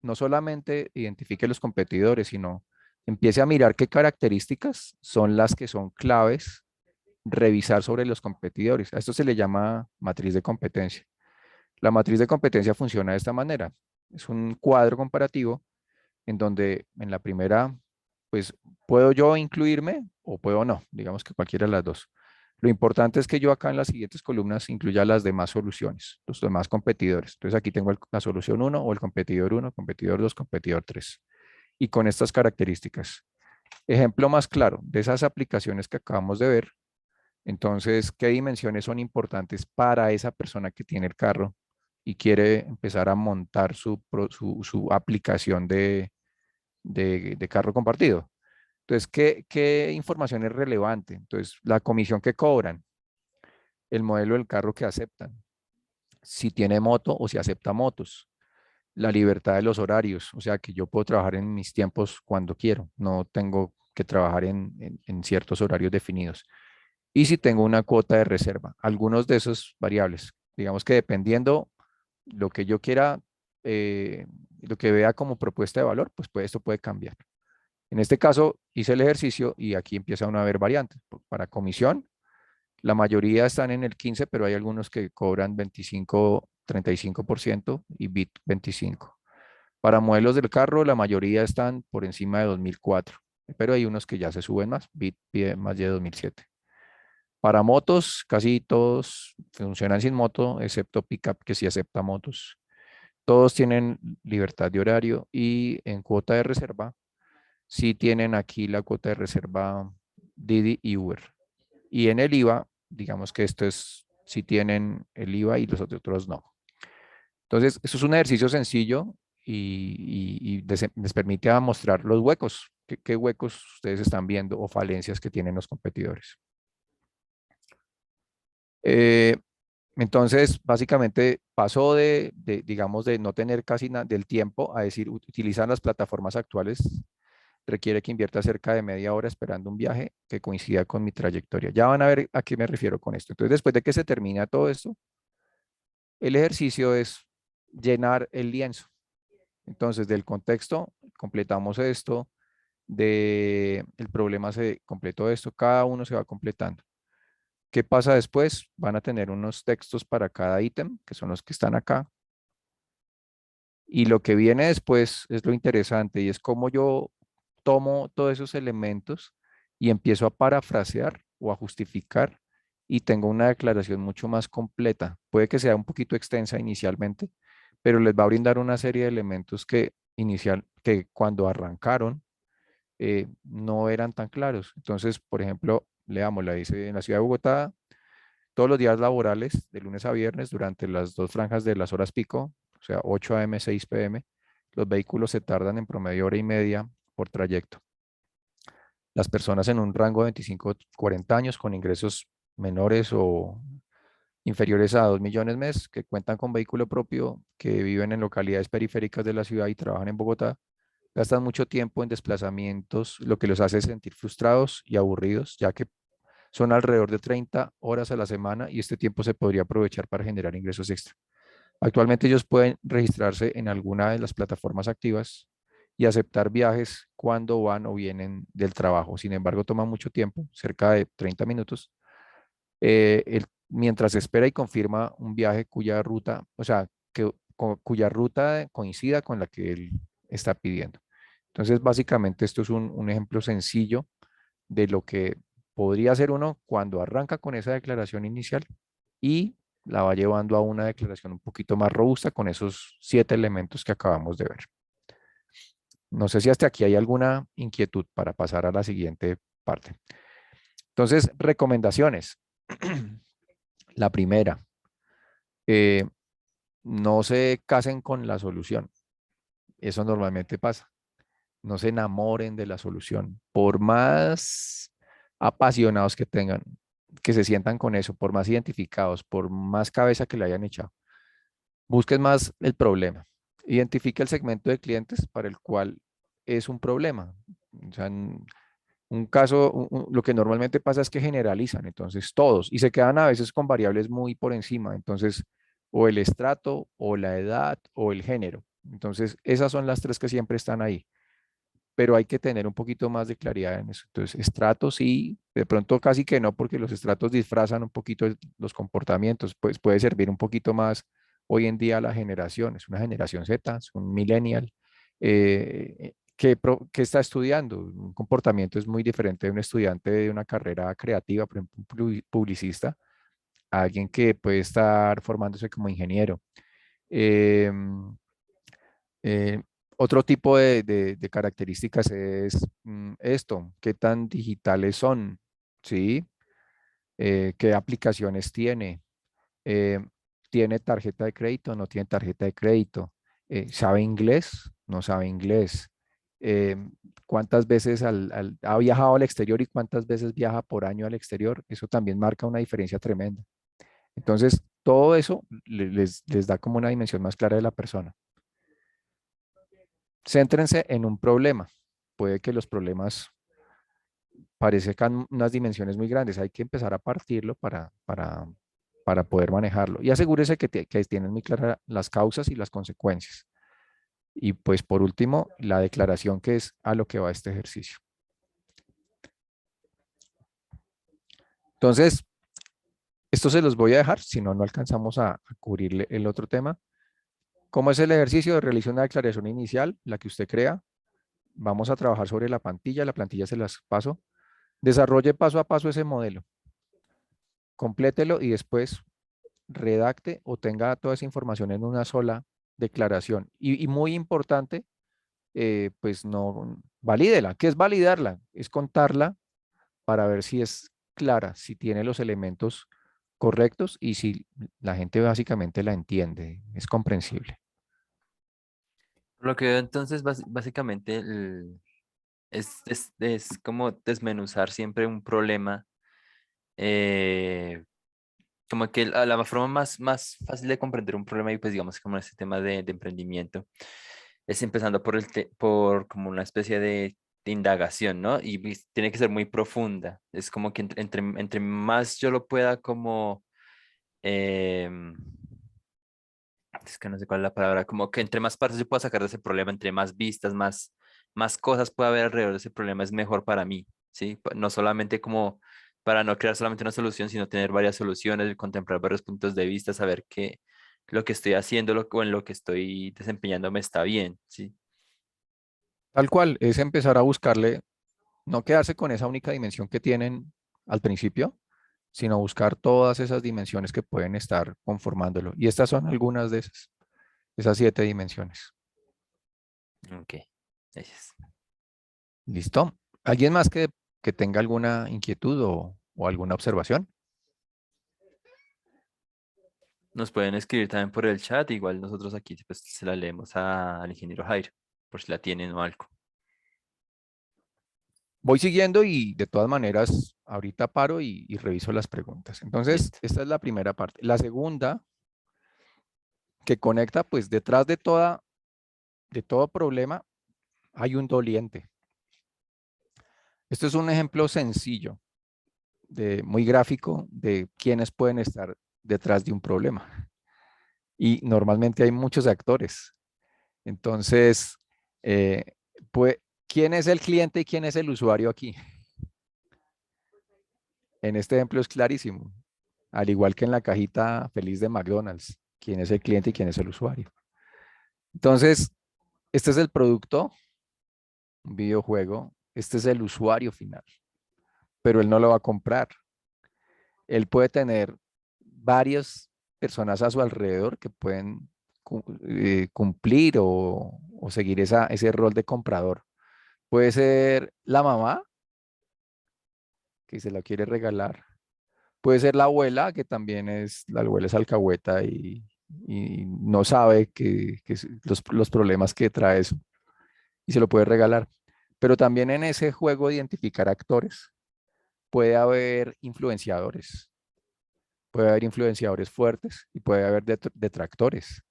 no solamente identifique los competidores, sino empiece a mirar qué características son las que son claves revisar sobre los competidores. A esto se le llama matriz de competencia. La matriz de competencia funciona de esta manera. Es un cuadro comparativo en donde en la primera, pues puedo yo incluirme o puedo no, digamos que cualquiera de las dos. Lo importante es que yo acá en las siguientes columnas incluya las demás soluciones, los demás competidores. Entonces aquí tengo la solución uno o el competidor uno, competidor 2, competidor 3. Y con estas características. Ejemplo más claro de esas aplicaciones que acabamos de ver. Entonces, ¿qué dimensiones son importantes para esa persona que tiene el carro y quiere empezar a montar su aplicación de carro compartido? Entonces, ¿qué información es relevante? Entonces, la comisión que cobran, el modelo del carro que aceptan, si tiene moto o si acepta motos, la libertad de los horarios, o sea, que yo puedo trabajar en mis tiempos cuando quiero, no tengo que trabajar en ciertos horarios definidos. Y si tengo una cuota de reserva, algunos de esos variables, digamos que dependiendo lo que yo quiera, lo que vea como propuesta de valor, pues esto puede cambiar. En este caso, hice el ejercicio y aquí empieza uno a ver variantes. Para comisión, la mayoría están en el 15, pero hay algunos que cobran 25, 35% y BIT 25. Para modelos del carro, la mayoría están por encima de 2004, pero hay unos que ya se suben más. BIT pide más de 2007. Para motos, casi todos funcionan sin moto, excepto Pickup, que sí acepta motos. Todos tienen libertad de horario y en cuota de reserva, sí tienen aquí la cuota de reserva Didi y Uber. Y en el IVA, digamos que esto es, si tienen el IVA y los otros no. Entonces, eso es un ejercicio sencillo y les permite a mostrar los huecos. ¿Qué huecos ustedes están viendo o falencias que tienen los competidores? Eh, entonces, básicamente pasó digamos, de no tener casi nada del tiempo a decir, utilizar las plataformas actuales requiere que invierta cerca de media hora esperando un viaje que coincida con mi trayectoria. Ya van a ver a qué me refiero con esto. Entonces, después de que se termina todo esto, el ejercicio es llenar el lienzo. Entonces, del contexto, completamos esto, el problema se completó esto, cada uno se va completando. ¿Qué pasa después? Van a tener unos textos para cada ítem, que son los que están acá. Y lo que viene después es lo interesante y es cómo yo tomo todos esos elementos y empiezo a parafrasear o a justificar y tengo una declaración mucho más completa. Puede que sea un poquito extensa inicialmente, pero les va a brindar una serie de elementos que cuando arrancaron no eran tan claros. Entonces, por ejemplo, leámosla, dice en la ciudad de Bogotá, todos los días laborales, de lunes a viernes, durante las dos franjas de las horas pico, o sea, 8 a.m., 6 p.m., los vehículos se tardan en promedio hora y media por trayecto. Las personas en un rango de 25 a 40 años con ingresos menores o inferiores a 2 millones mes, que cuentan con vehículo propio, que viven en localidades periféricas de la ciudad y trabajan en Bogotá, gastan mucho tiempo en desplazamientos, lo que los hace sentir frustrados y aburridos, ya que son alrededor de 30 horas a la semana y este tiempo se podría aprovechar para generar ingresos extra. Actualmente ellos pueden registrarse en alguna de las plataformas activas y aceptar viajes cuando van o vienen del trabajo. Sin embargo, toma mucho tiempo, cerca de 30 minutos, mientras espera y confirma un viaje cuya ruta, o sea, cuya ruta coincida con la que él está pidiendo. Entonces, básicamente esto es un ejemplo sencillo de lo que podría hacer uno cuando arranca con esa declaración inicial y la va llevando a una declaración un poquito más robusta con esos 7 elementos que acabamos de ver. No sé si hasta aquí hay alguna inquietud para pasar a la siguiente parte. Entonces, recomendaciones. La primera, eh, no se casen con la solución. Eso normalmente pasa. No se enamoren de la solución. Por más apasionados que tengan, que se sientan con eso, por más identificados, por más cabeza que le hayan echado, busquen más el problema. Identifique el segmento de clientes para el cual es un problema. O sea, en un caso, lo que normalmente pasa es que generalizan, entonces todos, y se quedan a veces con variables muy por encima. Entonces, o el estrato, o la edad, o el género. Entonces, esas son las tres que siempre están ahí. pero hay que tener un poquito más de claridad en eso. Entonces, estratos sí, de pronto casi que no, porque los estratos disfrazan un poquito los comportamientos, pues puede servir un poquito más hoy en día a la generación, es una generación Z, es un millennial, que está estudiando. Un comportamiento es muy diferente de un estudiante de una carrera creativa, por ejemplo, un publicista, a alguien que puede estar formándose como ingeniero. Em, eh, Otro tipo de características es esto, qué tan digitales son, ¿sí? ¿Qué aplicaciones tiene? Eh, ¿Tiene tarjeta de crédito? ¿No tiene tarjeta de crédito? ¿Sabe inglés? ¿No sabe inglés? Eh, ¿Cuántas veces ha viajado al exterior y cuántas veces viaja por año al exterior? Eso también marca una diferencia tremenda. Entonces, todo eso les da como una dimensión más clara de la persona. Céntrense en un problema. Puede que los problemas parezcan unas dimensiones muy grandes. Hay que empezar a partirlo para poder manejarlo. Y asegúrese que tienen muy claras las causas y las consecuencias. Y pues por último, la declaración que es a lo que va este ejercicio. Entonces, esto se los voy a dejar, si no, no alcanzamos a cubrir el otro tema. ¿Cómo es el ejercicio? Realiza una declaración inicial, la que usted crea. Vamos a trabajar sobre la plantilla se las paso. Desarrolle paso a paso ese modelo, complételo y después redacte o tenga toda esa información en una sola declaración. Y muy importante, pues no, valídela. ¿Qué es validarla? Es contarla para ver si es clara, si tiene los elementos correctos y si la gente básicamente la entiende, es comprensible. Lo que veo entonces, básicamente, es como desmenuzar siempre un problema, eh, como que la forma más fácil de comprender un problema y pues digamos como en este tema de emprendimiento es empezando por como una especie de indagación, ¿no? Y tiene que ser muy profunda. Es como que entre más yo lo pueda como, em, es que no sé cuál es la palabra, como que entre más partes yo pueda sacar de ese problema, entre más vistas, más cosas pueda haber alrededor de ese problema, es mejor para mí, ¿sí? No solamente como para no crear solamente una solución, sino tener varias soluciones, contemplar varios puntos de vista, saber que lo que estoy haciendo o en lo que estoy desempeñándome está bien, ¿sí? Tal cual, es empezar a buscarle, no quedarse con esa única dimensión que tienen al principio, sino buscar todas esas dimensiones que pueden estar conformándolo. Y estas son algunas de esas 7 dimensiones. Ok, gracias. ¿Listo? ¿Alguien más que tenga alguna inquietud o alguna observación? Nos pueden escribir también por el chat, igual nosotros aquí pues se la leemos al ingeniero Jairo, por si la tienen o algo. Voy siguiendo y de todas maneras, ahorita paro y reviso las preguntas. Entonces, Listo. esta es la primera parte. La segunda, que conecta, pues detrás de todo problema hay un doliente. Esto es un ejemplo sencillo, muy gráfico, de quiénes pueden estar detrás de un problema. Y normalmente hay muchos actores. Entonces, eh, pues, ¿quién es el cliente y quién es el usuario aquí? En este ejemplo es clarísimo. Al igual que en la cajita feliz de McDonald's, quién es el cliente y quién es el usuario. Entonces, este es el producto, un videojuego, este es el usuario final, pero él no lo va a comprar. Él puede tener varias personas a su alrededor que pueden cumplir o seguir ese rol de comprador. Puede ser la mamá, que se la quiere regalar. Puede ser la abuela, que también la abuela es alcahueta y no sabe los problemas que trae eso y se lo puede regalar. Pero también en ese juego de identificar actores puede haber influenciadores. Puede haber influenciadores fuertes y puede haber detractores.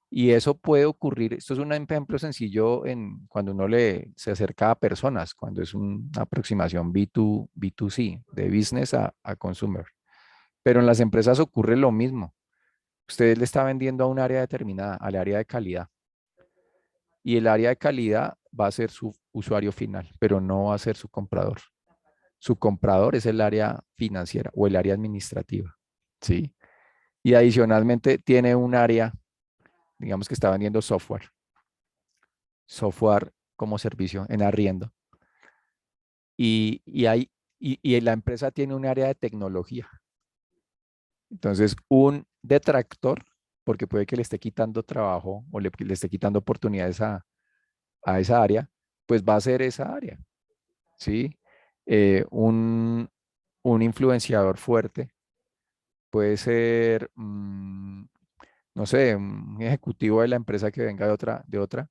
Y eso puede ocurrir, esto es un ejemplo sencillo cuando uno se acerca a personas, cuando es una aproximación B2C, de business a consumer. Pero en las empresas ocurre lo mismo. Usted le está vendiendo a un área determinada, al área de calidad. Y el área de calidad va a ser su usuario final, pero no va a ser su comprador. Su comprador es el área financiera o el área administrativa, ¿sí? Y adicionalmente tiene un área, digamos que está vendiendo software como servicio en arriendo. Y la empresa tiene un área de tecnología. Entonces, un detractor, porque puede que le esté quitando trabajo o le esté quitando oportunidades a esa área, pues va a ser esa área, ¿sí? Eh, un, un influenciador fuerte puede ser, no sé, un ejecutivo de la empresa que venga de otra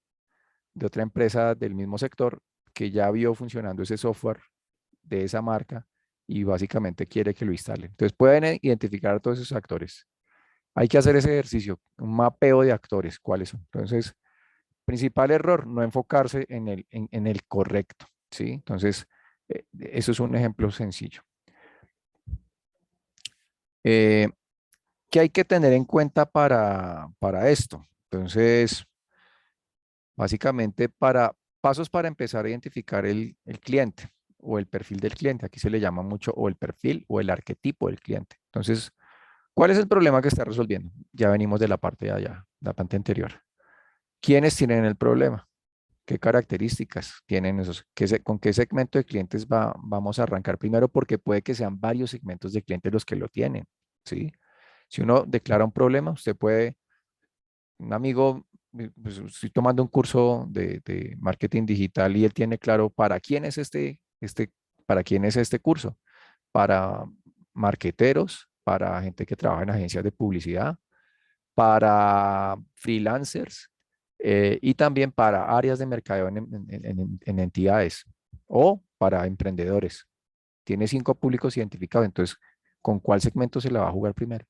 empresa del mismo sector que ya vio funcionando ese software de esa marca y básicamente quiere que lo instale. Entonces pueden identificar a todos esos actores. Hay que hacer ese ejercicio, un mapeo de actores, cuáles son. Entonces, principal error, no enfocarse en el correcto, ¿sí? Entonces, eso es un ejemplo sencillo. Eh, ¿Qué hay que tener en cuenta para esto? Entonces, básicamente, pasos para empezar a identificar el cliente o el perfil del cliente. Aquí se le llama mucho o el perfil o el arquetipo del cliente. Entonces, ¿cuál es el problema que está resolviendo? Ya venimos de la parte de allá, la parte anterior. ¿Quiénes tienen el problema? ¿Qué características tienen esos? ¿Con qué segmento de clientes vamos a arrancar primero? Porque puede que sean varios segmentos de clientes los que lo tienen, ¿sí? Si uno declara un problema, usted puede, un amigo, pues, estoy tomando un curso de marketing digital y él tiene claro para quién es para quién es este curso. Para marqueteros, para gente que trabaja en agencias de publicidad, para freelancers y también para áreas de mercadeo en entidades o para emprendedores. Tiene 5 públicos identificados, entonces, ¿con cuál segmento se la va a jugar primero?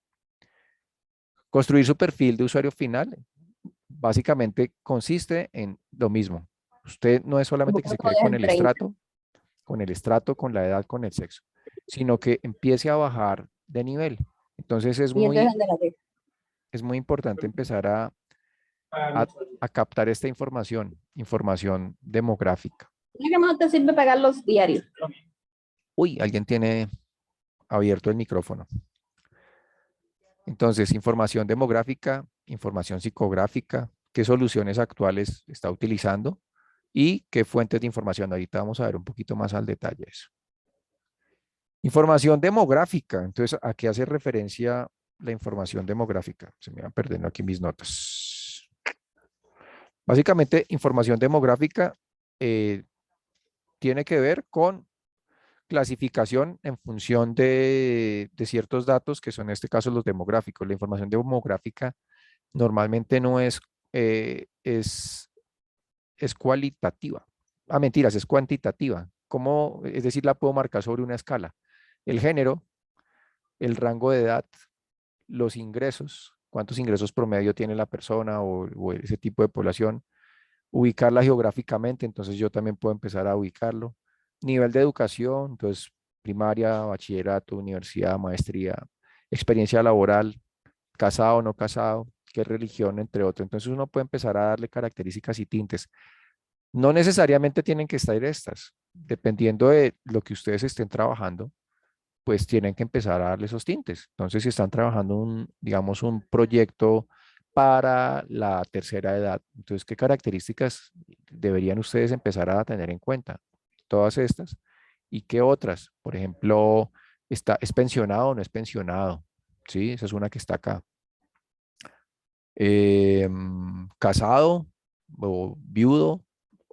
Construir su perfil de usuario final básicamente consiste en lo mismo. Usted no es solamente que se quede con el estrato, con la edad, con el sexo, sino que empiece a bajar de nivel. Entonces es muy importante empezar a captar esta información demográfica. ¿Qué más te sirve pagar los diarios? Uy, alguien tiene abierto el micrófono. Entonces, información demográfica, información psicográfica, qué soluciones actuales está utilizando y qué fuentes de información. Ahorita vamos a ver un poquito más al detalle eso. Información demográfica. Entonces, ¿a qué hace referencia la información demográfica? Se me van perdiendo aquí mis notas. Básicamente, información demográfica tiene que ver con clasificación en función de ciertos datos que son en este caso los demográficos. La información demográfica normalmente no es cualitativa. Ah, mentiras, es cuantitativa. ¿Cómo? Es decir, la puedo marcar sobre una escala. El género, el rango de edad, los ingresos, cuántos ingresos promedio tiene la persona o ese tipo de población, ubicarla geográficamente, entonces yo también puedo empezar a ubicarlo. Nivel de educación, entonces primaria, bachillerato, universidad, maestría, experiencia laboral, casado o no casado, qué religión, entre otros. Entonces uno puede empezar a darle características y tintes. No necesariamente tienen que estar estas, dependiendo de lo que ustedes estén trabajando, pues tienen que empezar a darle esos tintes. Entonces, si están trabajando digamos, un proyecto para la tercera edad, entonces, ¿qué características deberían ustedes empezar a tener en cuenta? Todas estas. ¿Y qué otras? Por ejemplo, ¿es pensionado o no es pensionado? Sí, esa es una que está acá. Casado o viudo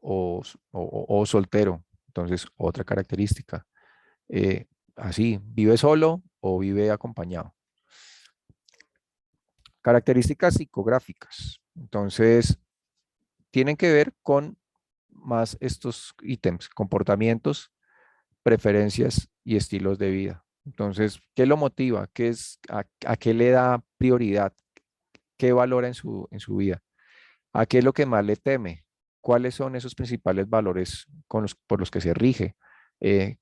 o soltero. Entonces, otra característica. Eh, Así, ¿vive solo o vive acompañado? Características psicográficas. Entonces, tienen que ver con más estos ítems, comportamientos, preferencias y estilos de vida. Entonces, ¿qué lo motiva? ¿A qué le da prioridad? ¿Qué valora en su vida? ¿A qué es lo que más le teme? ¿Cuáles son esos principales valores por los que se rige?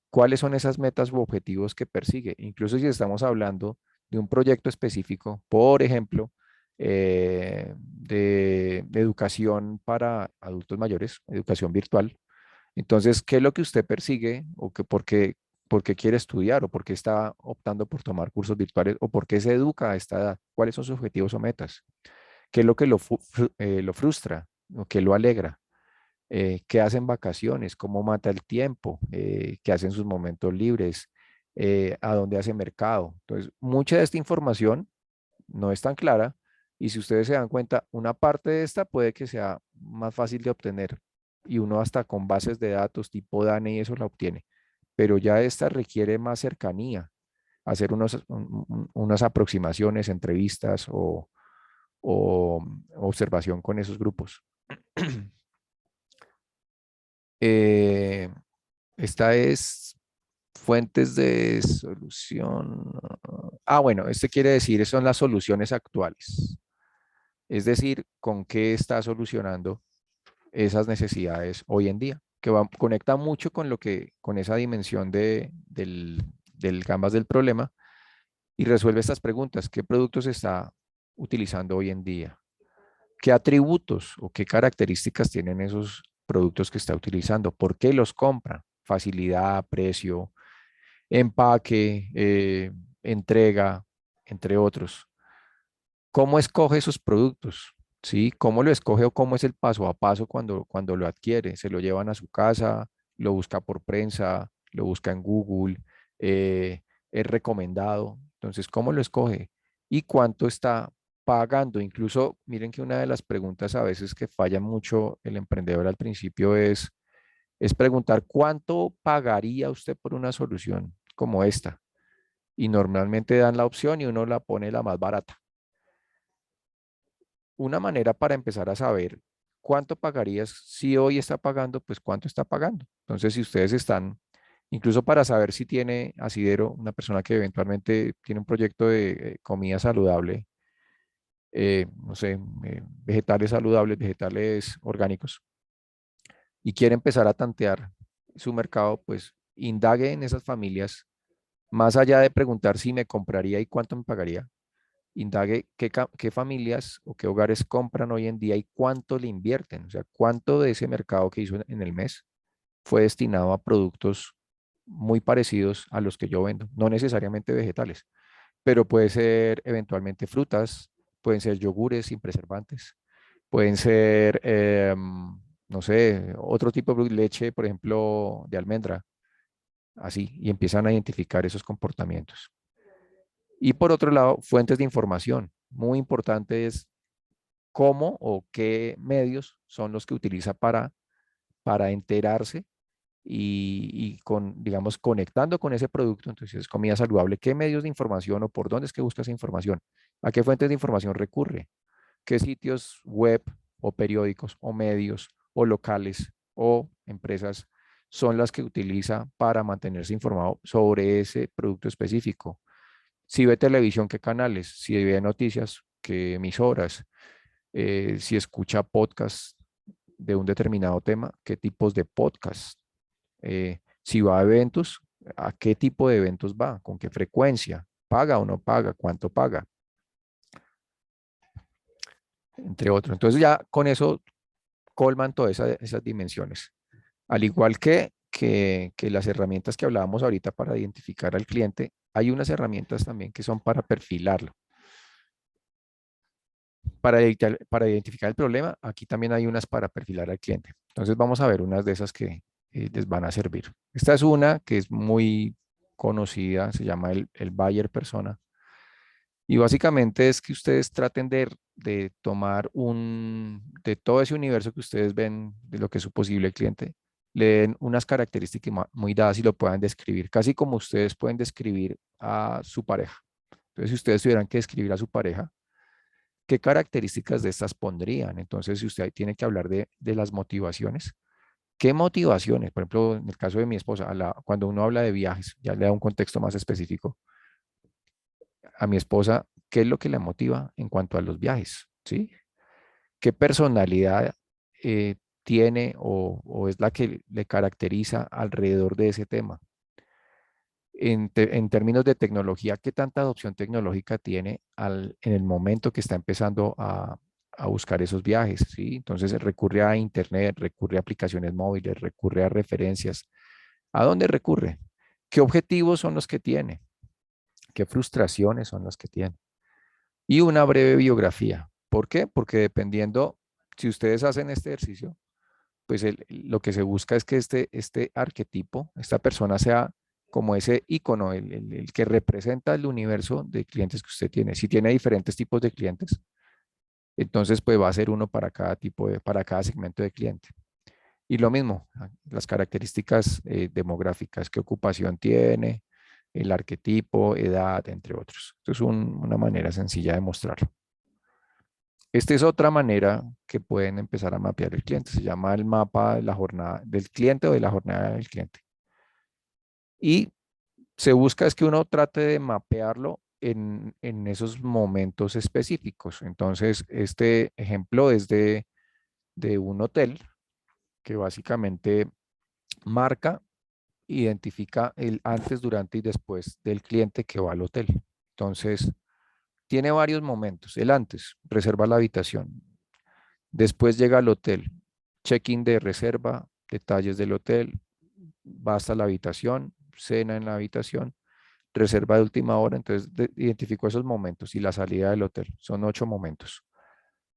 ¿Cuáles son esas metas u objetivos que persigue? Incluso si estamos hablando de un proyecto específico, por ejemplo, de educación para adultos mayores, educación virtual. Entonces, ¿qué es lo que usted persigue o por qué quiere estudiar o por qué está optando por tomar cursos virtuales o por qué se educa a esta edad? ¿Cuáles son sus objetivos o metas? ¿Qué es lo que lo frustra o qué lo alegra? ¿Qué hace en vacaciones? ¿Cómo mata el tiempo? ¿Qué hace en sus momentos libres? ¿A dónde hace mercado? Entonces, mucha de esta información no es tan clara y si ustedes se dan cuenta, una parte de esta puede que sea más fácil de obtener y uno hasta con bases de datos tipo DANE y eso la obtiene, pero ya esta requiere más cercanía, hacer unas aproximaciones, entrevistas o observación con esos grupos. Eh, esta es fuentes de solución. Bueno, este quiere decir, son las soluciones actuales. Es decir, con qué está solucionando esas necesidades hoy en día, que conecta mucho con con esa dimensión del canvas del problema y resuelve estas preguntas. ¿Qué productos está utilizando hoy en día? ¿Qué atributos o qué características tienen esos productos que está utilizando? ¿Por qué los compra? Facilidad, precio, empaque, entrega, entre otros. ¿Cómo escoge esos productos? ¿Sí? ¿Cómo lo escoge o cómo es el paso a paso cuando lo adquiere? ¿Se lo llevan a su casa? ¿Lo busca por prensa? ¿Lo busca en Google? ¿Es recomendado? Entonces, ¿cómo lo escoge? ¿Y cuánto está pagando? Incluso, miren que una de las preguntas a veces que falla mucho el emprendedor al principio es preguntar cuánto pagaría usted por una solución como esta. Y normalmente dan la opción y uno la pone la más barata. Una manera para empezar a saber cuánto pagarías, si hoy está pagando, pues cuánto está pagando. Entonces, si ustedes están, incluso para saber si tiene asidero, una persona que eventualmente tiene un proyecto de comida saludable, no sé, vegetales saludables, vegetales orgánicos, y quiere empezar a tantear su mercado, pues indague en esas familias, más allá de preguntar si me compraría y cuánto me pagaría, indague qué familias o qué hogares compran hoy en día y cuánto le invierten, o sea, cuánto de ese mercado que hizo en el mes fue destinado a productos muy parecidos a los que yo vendo, no necesariamente vegetales, pero puede ser eventualmente frutas, pueden ser yogures sin preservantes, pueden ser, no sé, otro tipo de leche, por ejemplo, de almendra, así, y empiezan a identificar esos comportamientos. Y por otro lado, fuentes de información. Muy importante es cómo o qué medios son los que utiliza para enterarse digamos, conectando con ese producto. Entonces, es comida saludable. ¿Qué medios de información o por dónde es que busca esa información? ¿A qué fuentes de información recurre? ¿Qué sitios web o periódicos o medios o locales o empresas son las que utiliza para mantenerse informado sobre ese producto específico? Si ve televisión, ¿qué canales? Si ve noticias, ¿qué emisoras? Si escucha podcast de un determinado tema, ¿qué tipos de podcast? Si va a eventos, ¿a qué tipo de eventos va? ¿Con qué frecuencia? ¿Paga o no paga? ¿Cuánto paga? Entre otros. Entonces ya con eso colman todas esas dimensiones. Al igual que las herramientas que hablábamos ahorita para identificar al cliente, hay unas herramientas también que son para perfilarlo. Para identificar el problema, aquí también hay unas para perfilar al cliente. Entonces vamos a ver unas de esas que les van a servir. Esta es una que es muy conocida, se llama el Buyer Persona. Y básicamente es que ustedes traten de tomar de todo ese universo que ustedes ven de lo que es su posible cliente, le den unas características muy dadas y lo puedan describir, casi como ustedes pueden describir a su pareja. Entonces, si ustedes tuvieran que describir a su pareja, ¿qué características de estas pondrían? Entonces, si usted tiene que hablar de las motivaciones, ¿qué motivaciones? Por ejemplo, en el caso de mi esposa, cuando uno habla de viajes, ya le da un contexto más específico. A mi esposa, ¿qué es lo que la motiva en cuanto a los viajes? ¿Sí? ¿Qué personalidad tiene o es la que le caracteriza alrededor de ese tema? en términos de tecnología, qué tanta adopción tecnológica tiene en el momento que está empezando a buscar esos viajes, ¿sí? Entonces recurre a Internet, recurre a aplicaciones móviles, recurre a referencias. ¿A dónde recurre? ¿Qué objetivos son los que tiene? ¿Qué frustraciones son las que tiene? Y una breve biografía. ¿Por qué? Porque dependiendo, si ustedes hacen este ejercicio, pues lo que se busca es que este arquetipo, esta persona sea como ese icono, el que representa el universo de clientes que usted tiene. Si tiene diferentes tipos de clientes, entonces pues va a ser uno para cada para cada segmento de cliente. Y lo mismo, las características demográficas, qué ocupación tiene, el arquetipo, edad, entre otros. Esto es una manera sencilla de mostrarlo. Esta es otra manera que pueden empezar a mapear el cliente. Se llama el mapa de la jornada del cliente o de la jornada del cliente. Y se busca es que uno trate de mapearlo en esos momentos específicos. Entonces, este ejemplo es de un hotel que básicamente marca, identifica el antes, durante y después del cliente que va al hotel. Entonces, tiene varios momentos. El antes, reserva la habitación. Después llega al hotel, check-in de reserva, detalles del hotel, va hasta la habitación, cena en la habitación, reserva de última hora, entonces identificó esos momentos y la salida del hotel. Son 8 momentos.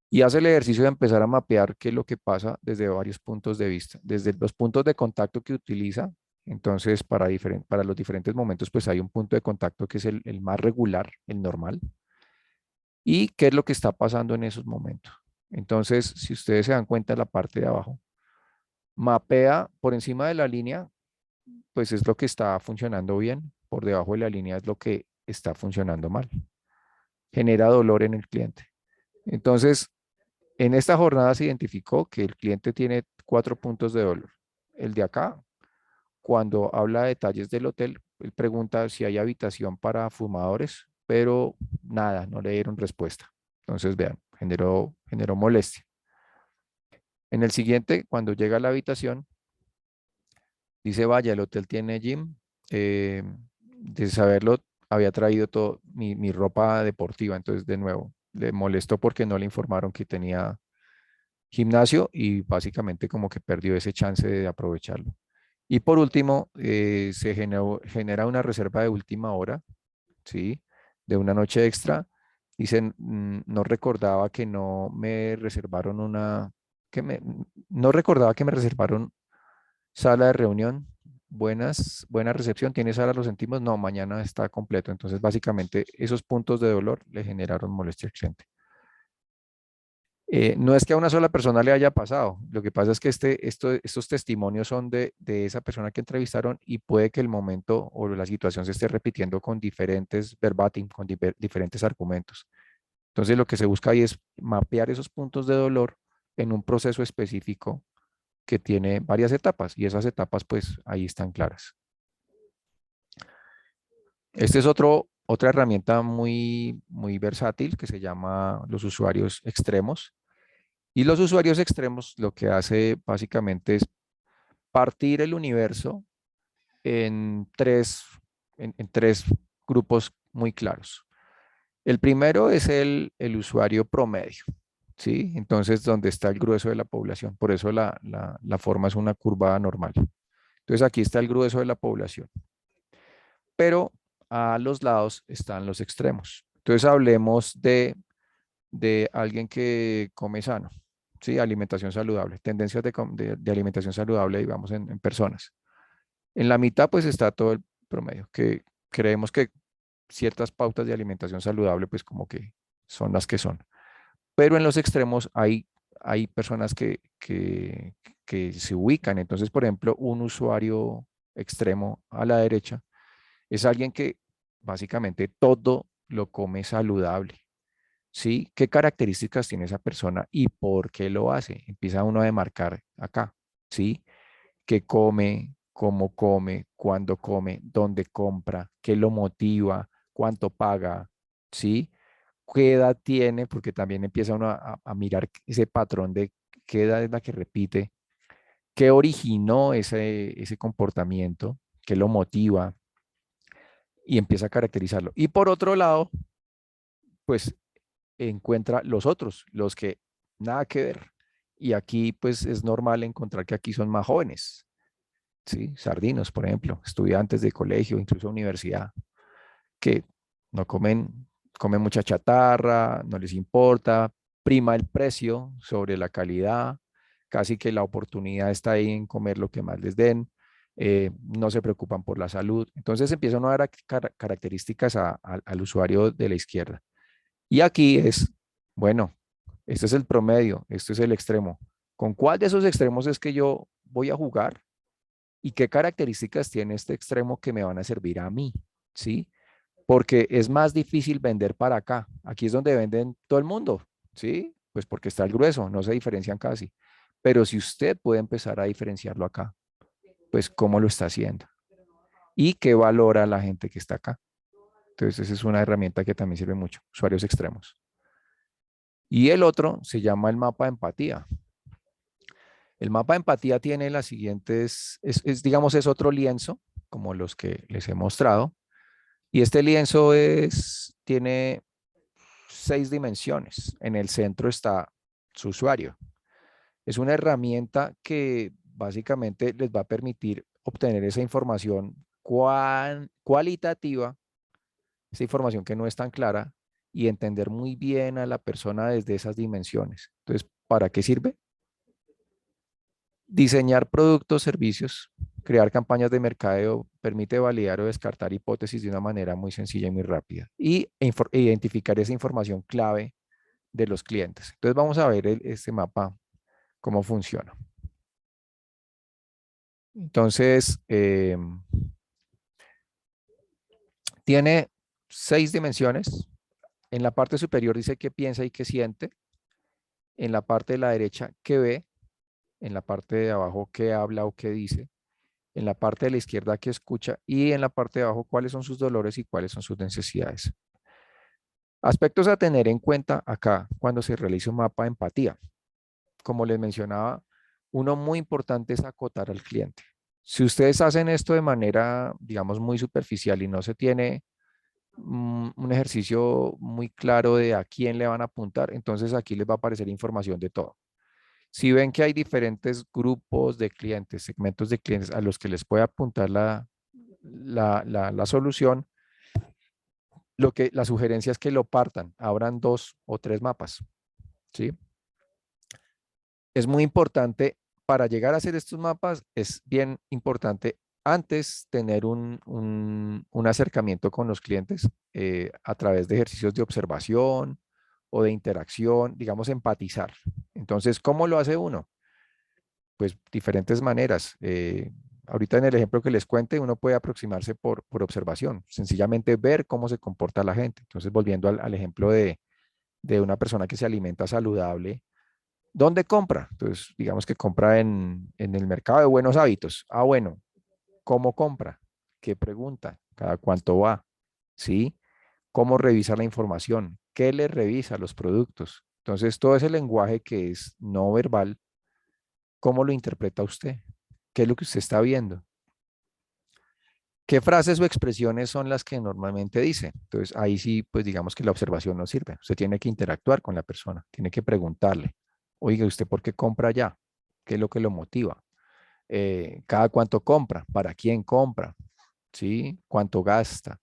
Y hace el ejercicio de empezar a mapear qué es lo que pasa desde varios puntos de vista. Desde los puntos de contacto que utiliza, entonces para los diferentes momentos, pues hay un punto de contacto que es el más regular, el normal. Y qué es lo que está pasando en esos momentos. Entonces, si ustedes se dan cuenta en la parte de abajo, mapea por encima de la línea, pues es lo que está funcionando bien, por debajo de la línea es lo que está funcionando mal. Genera dolor en el cliente. Entonces, en esta jornada se identificó que el cliente tiene 4 puntos de dolor. El de acá, cuando habla de detalles del hotel, él pregunta si hay habitación para fumadores, pero nada, no le dieron respuesta. Entonces, vean, generó molestia. En el siguiente, cuando llega a la habitación, dice, vaya, el hotel tiene gym. De saberlo, había traído todo mi ropa deportiva. Entonces, de nuevo, le molestó porque no le informaron que tenía gimnasio y básicamente como que perdió ese chance de aprovecharlo. Y por último, genera una reserva de última hora, ¿sí? De una noche extra. Dice, no recordaba que no me reservaron no recordaba que me reservaron sala de reunión, buena recepción, ¿tiene sala, lo sentimos? No, mañana está completo. Entonces, básicamente, esos puntos de dolor le generaron molestia al cliente. No es que a una sola persona le haya pasado, lo que pasa es que estos testimonios son de esa persona que entrevistaron y puede que el momento o la situación se esté repitiendo con diferentes verbatim, con diferentes argumentos. Entonces, lo que se busca ahí es mapear esos puntos de dolor en un proceso específico que tiene varias etapas y esas etapas pues ahí están claras. Esta es otra herramienta muy versátil que se llama los usuarios extremos. Y los usuarios extremos lo que hace básicamente es partir el universo en en tres grupos muy claros. El primero es el usuario promedio, ¿sí? Entonces, donde está el grueso de la población. Por eso la forma es una curva normal. Entonces, aquí está el grueso de la población. Pero a los lados están los extremos. Entonces, hablemos de alguien que come sano, ¿sí? Alimentación saludable, tendencias de alimentación saludable, digamos, en personas. En la mitad, pues está todo el promedio, que creemos que ciertas pautas de alimentación saludable, pues como que son las que son. Pero en los extremos hay personas que se ubican. Entonces, por ejemplo, un usuario extremo a la derecha es alguien que básicamente todo lo come saludable. ¿Sí? ¿Qué características tiene esa persona y por qué lo hace? Empieza uno a demarcar acá, ¿sí? ¿Qué come, cómo come, cuándo come, dónde compra, qué lo motiva, cuánto paga, ¿sí? ¿Qué edad tiene? Porque también empieza uno a mirar ese patrón de qué edad es la que repite, qué originó ese comportamiento, qué lo motiva, y empieza a caracterizarlo. Y por otro lado, pues encuentra los otros, los que nada que ver. Y aquí pues es normal encontrar que aquí son más jóvenes, ¿sí? Sardinos, por ejemplo, estudiantes de colegio, incluso universidad, que no comen mucha chatarra, no les importa, prima el precio sobre la calidad, casi que la oportunidad está ahí en comer lo que más les den, no se preocupan por la salud. Entonces empiezan a dar características al usuario de la izquierda. Y aquí es, bueno, este es el promedio, este es el extremo. ¿Con cuál de esos extremos es que yo voy a jugar? ¿Y qué características tiene este extremo que me van a servir a mí? ¿Sí? Porque es más difícil vender para acá. Aquí es donde venden todo el mundo, ¿sí? Pues porque está el grueso, no se diferencian casi. Pero si usted puede empezar a diferenciarlo acá, pues ¿cómo lo está haciendo? ¿Y qué valora la gente que está acá? Entonces, esa es una herramienta que también sirve mucho, usuarios extremos. Y el otro se llama el mapa de empatía. El mapa de empatía tiene las siguientes, digamos, es otro lienzo, como los que les he mostrado. Y este lienzo tiene 6 dimensiones. En el centro está su usuario. Es una herramienta que básicamente les va a permitir obtener esa información cualitativa, esa información que no es tan clara, y entender muy bien a la persona desde esas dimensiones. Entonces, ¿para qué sirve? Diseñar productos, servicios, crear campañas de mercadeo, permite validar o descartar hipótesis de una manera muy sencilla y muy rápida y identificar esa información clave de los clientes. Entonces vamos a ver este mapa, cómo funciona. Entonces, tiene 6 dimensiones. En la parte superior dice qué piensa y qué siente. En la parte de la derecha, qué ve. En la parte de abajo, qué habla o qué dice. En la parte de la izquierda, qué escucha. Y en la parte de abajo, cuáles son sus dolores y cuáles son sus necesidades. Aspectos a tener en cuenta acá cuando se realiza un mapa de empatía. Como les mencionaba, uno muy importante es acotar al cliente. Si ustedes hacen esto de manera, digamos, muy superficial y no se tiene un ejercicio muy claro de a quién le van a apuntar, entonces aquí les va a aparecer información de todo. Si ven que hay diferentes grupos de clientes, segmentos de clientes a los que les puede apuntar la solución, la sugerencia es que lo partan, abran 2 o 3 mapas, ¿sí? Es muy importante para llegar a hacer estos mapas, es bien importante antes tener un acercamiento con los clientes a través de ejercicios de observación o de interacción, digamos, empatizar. Entonces, ¿cómo lo hace uno? Pues diferentes maneras. Ahorita en el ejemplo que les cuente, uno puede aproximarse por observación, sencillamente ver cómo se comporta la gente. Entonces, volviendo al ejemplo de una persona que se alimenta saludable, ¿dónde compra? Entonces, digamos que compra en el mercado de buenos hábitos. Ah, bueno, ¿cómo compra? ¿Qué pregunta? ¿Cada cuánto va? ¿Sí? ¿Cómo revisa la información? ¿Qué le revisa los productos? Entonces, todo ese lenguaje que es no verbal, ¿cómo lo interpreta usted? ¿Qué es lo que usted está viendo? ¿Qué frases o expresiones son las que normalmente dice? Entonces, ahí sí, pues digamos que la observación no sirve. Usted tiene que interactuar con la persona, tiene que preguntarle, oiga, ¿usted por qué compra ya? ¿Qué es lo que lo motiva? ¿Cada cuánto compra? ¿Para quién compra? ¿Sí? ¿Cuánto gasta?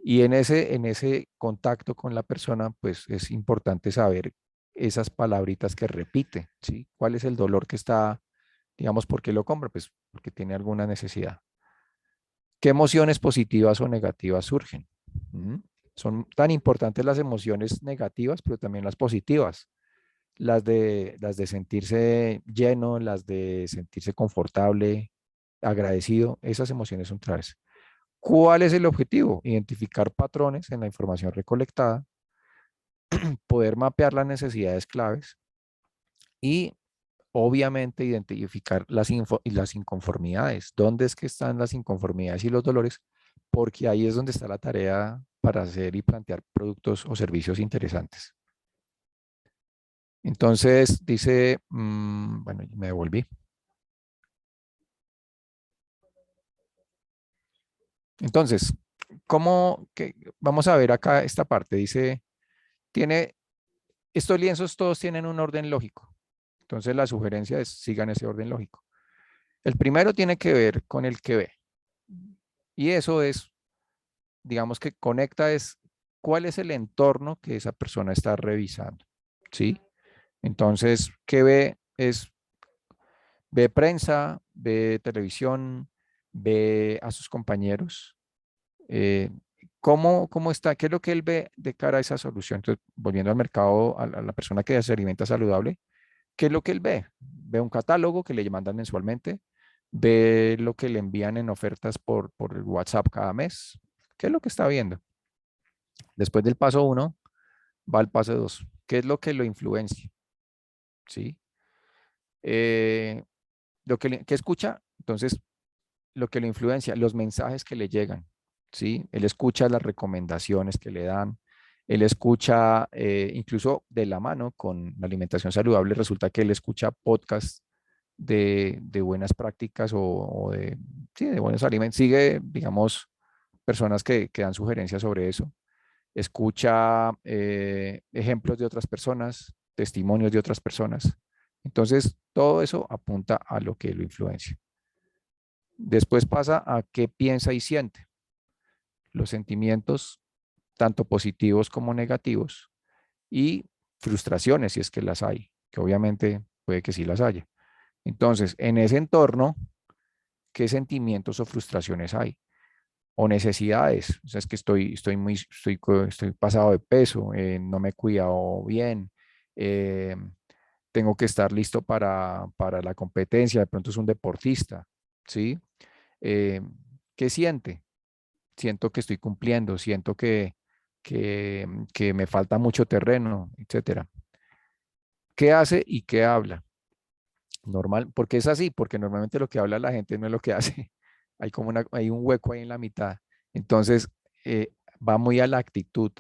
Y en ese contacto con la persona, pues es importante saber esas palabritas que repite, ¿sí? ¿Cuál es el dolor que está, digamos, por qué lo compra? Pues porque tiene alguna necesidad. ¿Qué emociones positivas o negativas surgen? ¿Mm? Son tan importantes las emociones negativas, pero también las positivas. Las de sentirse lleno, las de sentirse confortable, agradecido, esas emociones son claves. ¿Cuál es el objetivo? Identificar patrones en la información recolectada, poder mapear las necesidades claves y obviamente identificar las inconformidades. ¿Dónde es que están las inconformidades y los dolores? Porque ahí es donde está la tarea para hacer y plantear productos o servicios interesantes. Entonces dice, bueno, me devolví. Entonces, vamos a ver acá esta parte, dice, estos lienzos todos tienen un orden lógico. Entonces la sugerencia es sigan ese orden lógico. El primero tiene que ver con el que ve. Y eso es, digamos que conecta es cuál es el entorno que esa persona está revisando. ¿Sí? Entonces, ¿qué ve? Ve prensa, ve televisión, ve a sus compañeros. eh, ¿Cómo está? ¿Qué es lo que él ve de cara a esa solución? Entonces, volviendo al mercado, a la persona que se alimenta saludable, ¿qué es lo que él ve? Ve un catálogo que le mandan mensualmente, ve lo que le envían en ofertas por el WhatsApp cada mes. ¿Qué es lo que está viendo? Después del paso 1, va al paso 2. ¿Qué es lo que lo influencia? ¿Sí? Eh, ¿Qué escucha? Entonces, lo que lo influencia, los mensajes que le llegan, ¿sí? Él escucha las recomendaciones que le dan, él escucha incluso de la mano con la alimentación saludable, resulta que él escucha podcasts de buenas prácticas o de, sí, de buenos alimentos, sigue, digamos, personas que dan sugerencias sobre eso, escucha ejemplos de otras personas, testimonios de otras personas. Entonces, todo eso apunta a lo que lo influencia. Después pasa a qué piensa y siente. Los sentimientos, tanto positivos como negativos, y frustraciones, si es que las hay, que obviamente puede que sí las haya. Entonces, en ese entorno, ¿qué sentimientos o frustraciones hay? O necesidades. O sea, es que estoy pasado de peso, no me he cuidado bien, eh, tengo que estar listo para la competencia, de pronto es un deportista, ¿sí? Eh, ¿Qué siente? Siento que estoy cumpliendo, siento que me falta mucho terreno, etcétera. ¿Qué hace y qué habla? Normal, porque es así, porque normalmente lo que habla la gente no es lo que hace. Hay un hueco ahí en la mitad. Entonces, va muy a la actitud,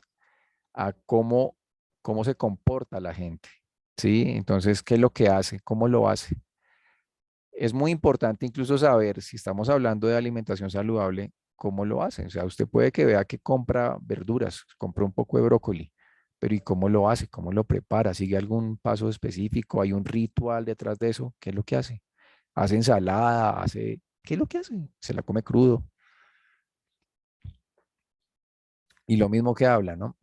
a cómo se comporta la gente. ¿Sí? Entonces, ¿qué es lo que hace? ¿Cómo lo hace? Es muy importante incluso saber si estamos hablando de alimentación saludable, cómo lo hacen. O sea, usted puede que vea que compra verduras, compra un poco de brócoli, pero ¿y cómo lo hace? ¿Cómo lo prepara? ¿Sigue algún paso específico? ¿Hay un ritual detrás de eso? ¿Qué es lo que hace? ¿Hace ensalada? ¿Qué es lo que hace? ¿Se la come crudo? Y lo mismo que habla, ¿no?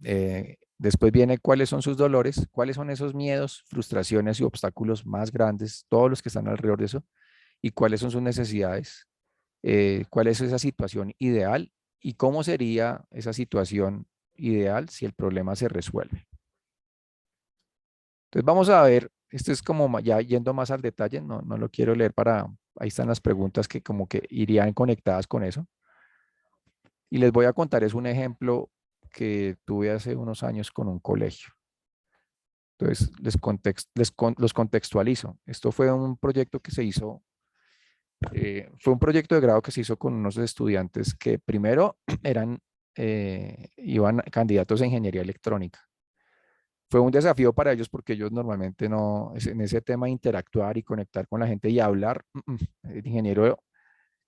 Después viene cuáles son sus dolores, cuáles son esos miedos, frustraciones y obstáculos más grandes, todos los que están alrededor de eso, y cuáles son sus necesidades, cuál es esa situación ideal y cómo sería esa situación ideal si el problema se resuelve. Entonces vamos a ver, esto es como ya yendo más al detalle, no lo quiero leer ahí están las preguntas que como que irían conectadas con eso. Y les voy a contar, es un ejemplo que tuve hace unos años con un colegio. Entonces los contextualizo. Esto fue un proyecto que se hizo, fue un proyecto de grado que se hizo con unos estudiantes que primero iban candidatos a ingeniería electrónica. Fue un desafío para ellos porque ellos normalmente no, en ese tema de interactuar y conectar con la gente y hablar, el ingeniero,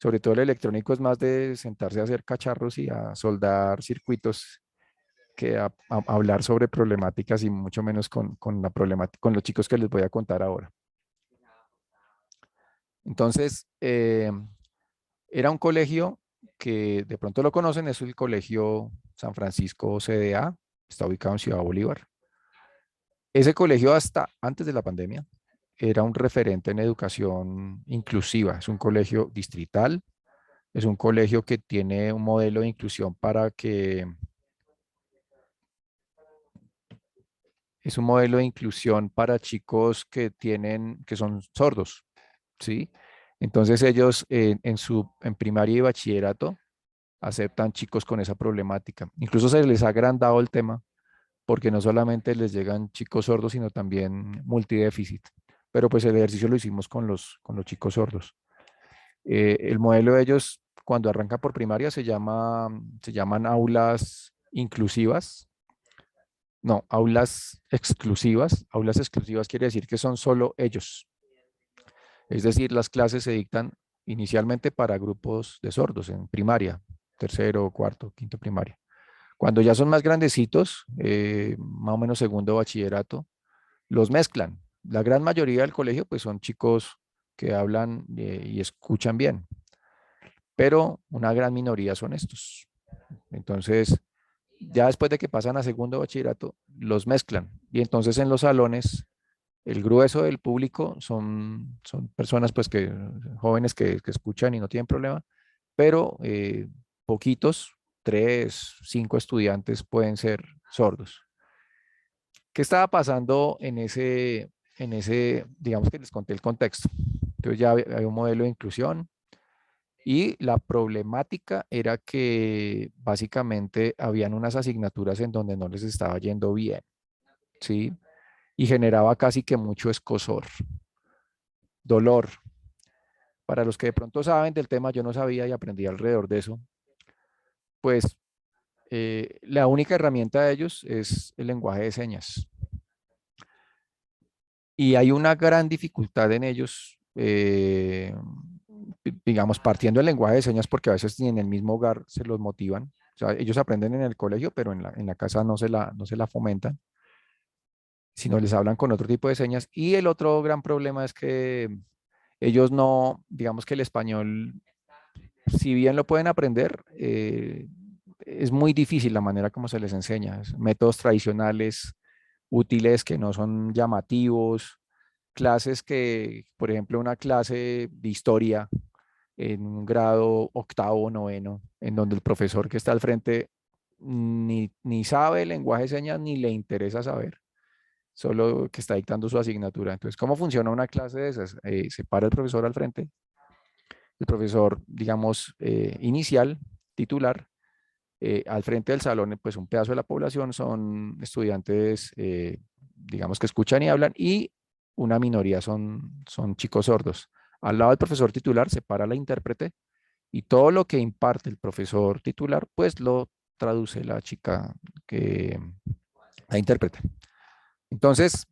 sobre todo el electrónico, es más de sentarse a hacer cacharros y a soldar circuitos que a hablar sobre problemáticas y mucho menos con la problemática, con los chicos que les voy a contar ahora. Entonces, era un colegio que de pronto lo conocen, es el Colegio San Francisco CDA, está ubicado en Ciudad Bolívar. Ese colegio hasta antes de la pandemia era un referente en educación inclusiva, es un colegio distrital, es un colegio que tiene un modelo de inclusión es un modelo de inclusión para chicos que son sordos, ¿sí? Entonces ellos en primaria y bachillerato aceptan chicos con esa problemática. Incluso se les ha agrandado el tema porque no solamente les llegan chicos sordos, sino también multidéficit. Pero pues el ejercicio lo hicimos con los chicos sordos. El modelo de ellos, cuando arranca por primaria, se llaman aulas inclusivas. No, aulas exclusivas. Aulas exclusivas quiere decir que son solo ellos. Es decir, las clases se dictan inicialmente para grupos de sordos en primaria, tercero, cuarto, quinto primaria. Cuando ya son más grandecitos, más o menos segundo bachillerato, los mezclan. La gran mayoría del colegio pues son chicos que hablan y escuchan bien, pero una gran minoría son estos. Entonces, ya después de que pasan a segundo bachillerato, los mezclan. Y entonces en los salones, el grueso del público son personas pues que, jóvenes que escuchan y no tienen problema, pero poquitos, 3, 5 estudiantes pueden ser sordos. ¿Qué estaba pasando digamos que les conté el contexto? Entonces ya había un modelo de inclusión y la problemática era que básicamente habían unas asignaturas en donde no les estaba yendo bien, ¿sí? Y generaba casi que mucho escozor, dolor. Para los que de pronto saben del tema, yo no sabía y aprendí alrededor de eso, pues la única herramienta de ellos es el lenguaje de señas. Y hay una gran dificultad en ellos, digamos, partiendo del lenguaje de señas, porque a veces ni en el mismo hogar se los motivan. O sea, ellos aprenden en el colegio, pero en la casa no se la fomentan, sino les hablan con otro tipo de señas. Y el otro gran problema es que ellos no, digamos que el español, si bien lo pueden aprender, es muy difícil la manera como se les enseña. Métodos tradicionales, útiles, que no son llamativos, clases que, por ejemplo, una clase de historia en un grado octavo o noveno, en donde el profesor que está al frente ni sabe el lenguaje de señas ni le interesa saber, solo que está dictando su asignatura. Entonces, ¿cómo funciona una clase de esas? Se para el profesor al frente, el profesor, digamos, inicial, titular, al frente del salón, pues un pedazo de la población son estudiantes, digamos, que escuchan y hablan, y una minoría son chicos sordos. Al lado del profesor titular se para la intérprete y todo lo que imparte el profesor titular, pues lo traduce la chica que la intérprete. Entonces,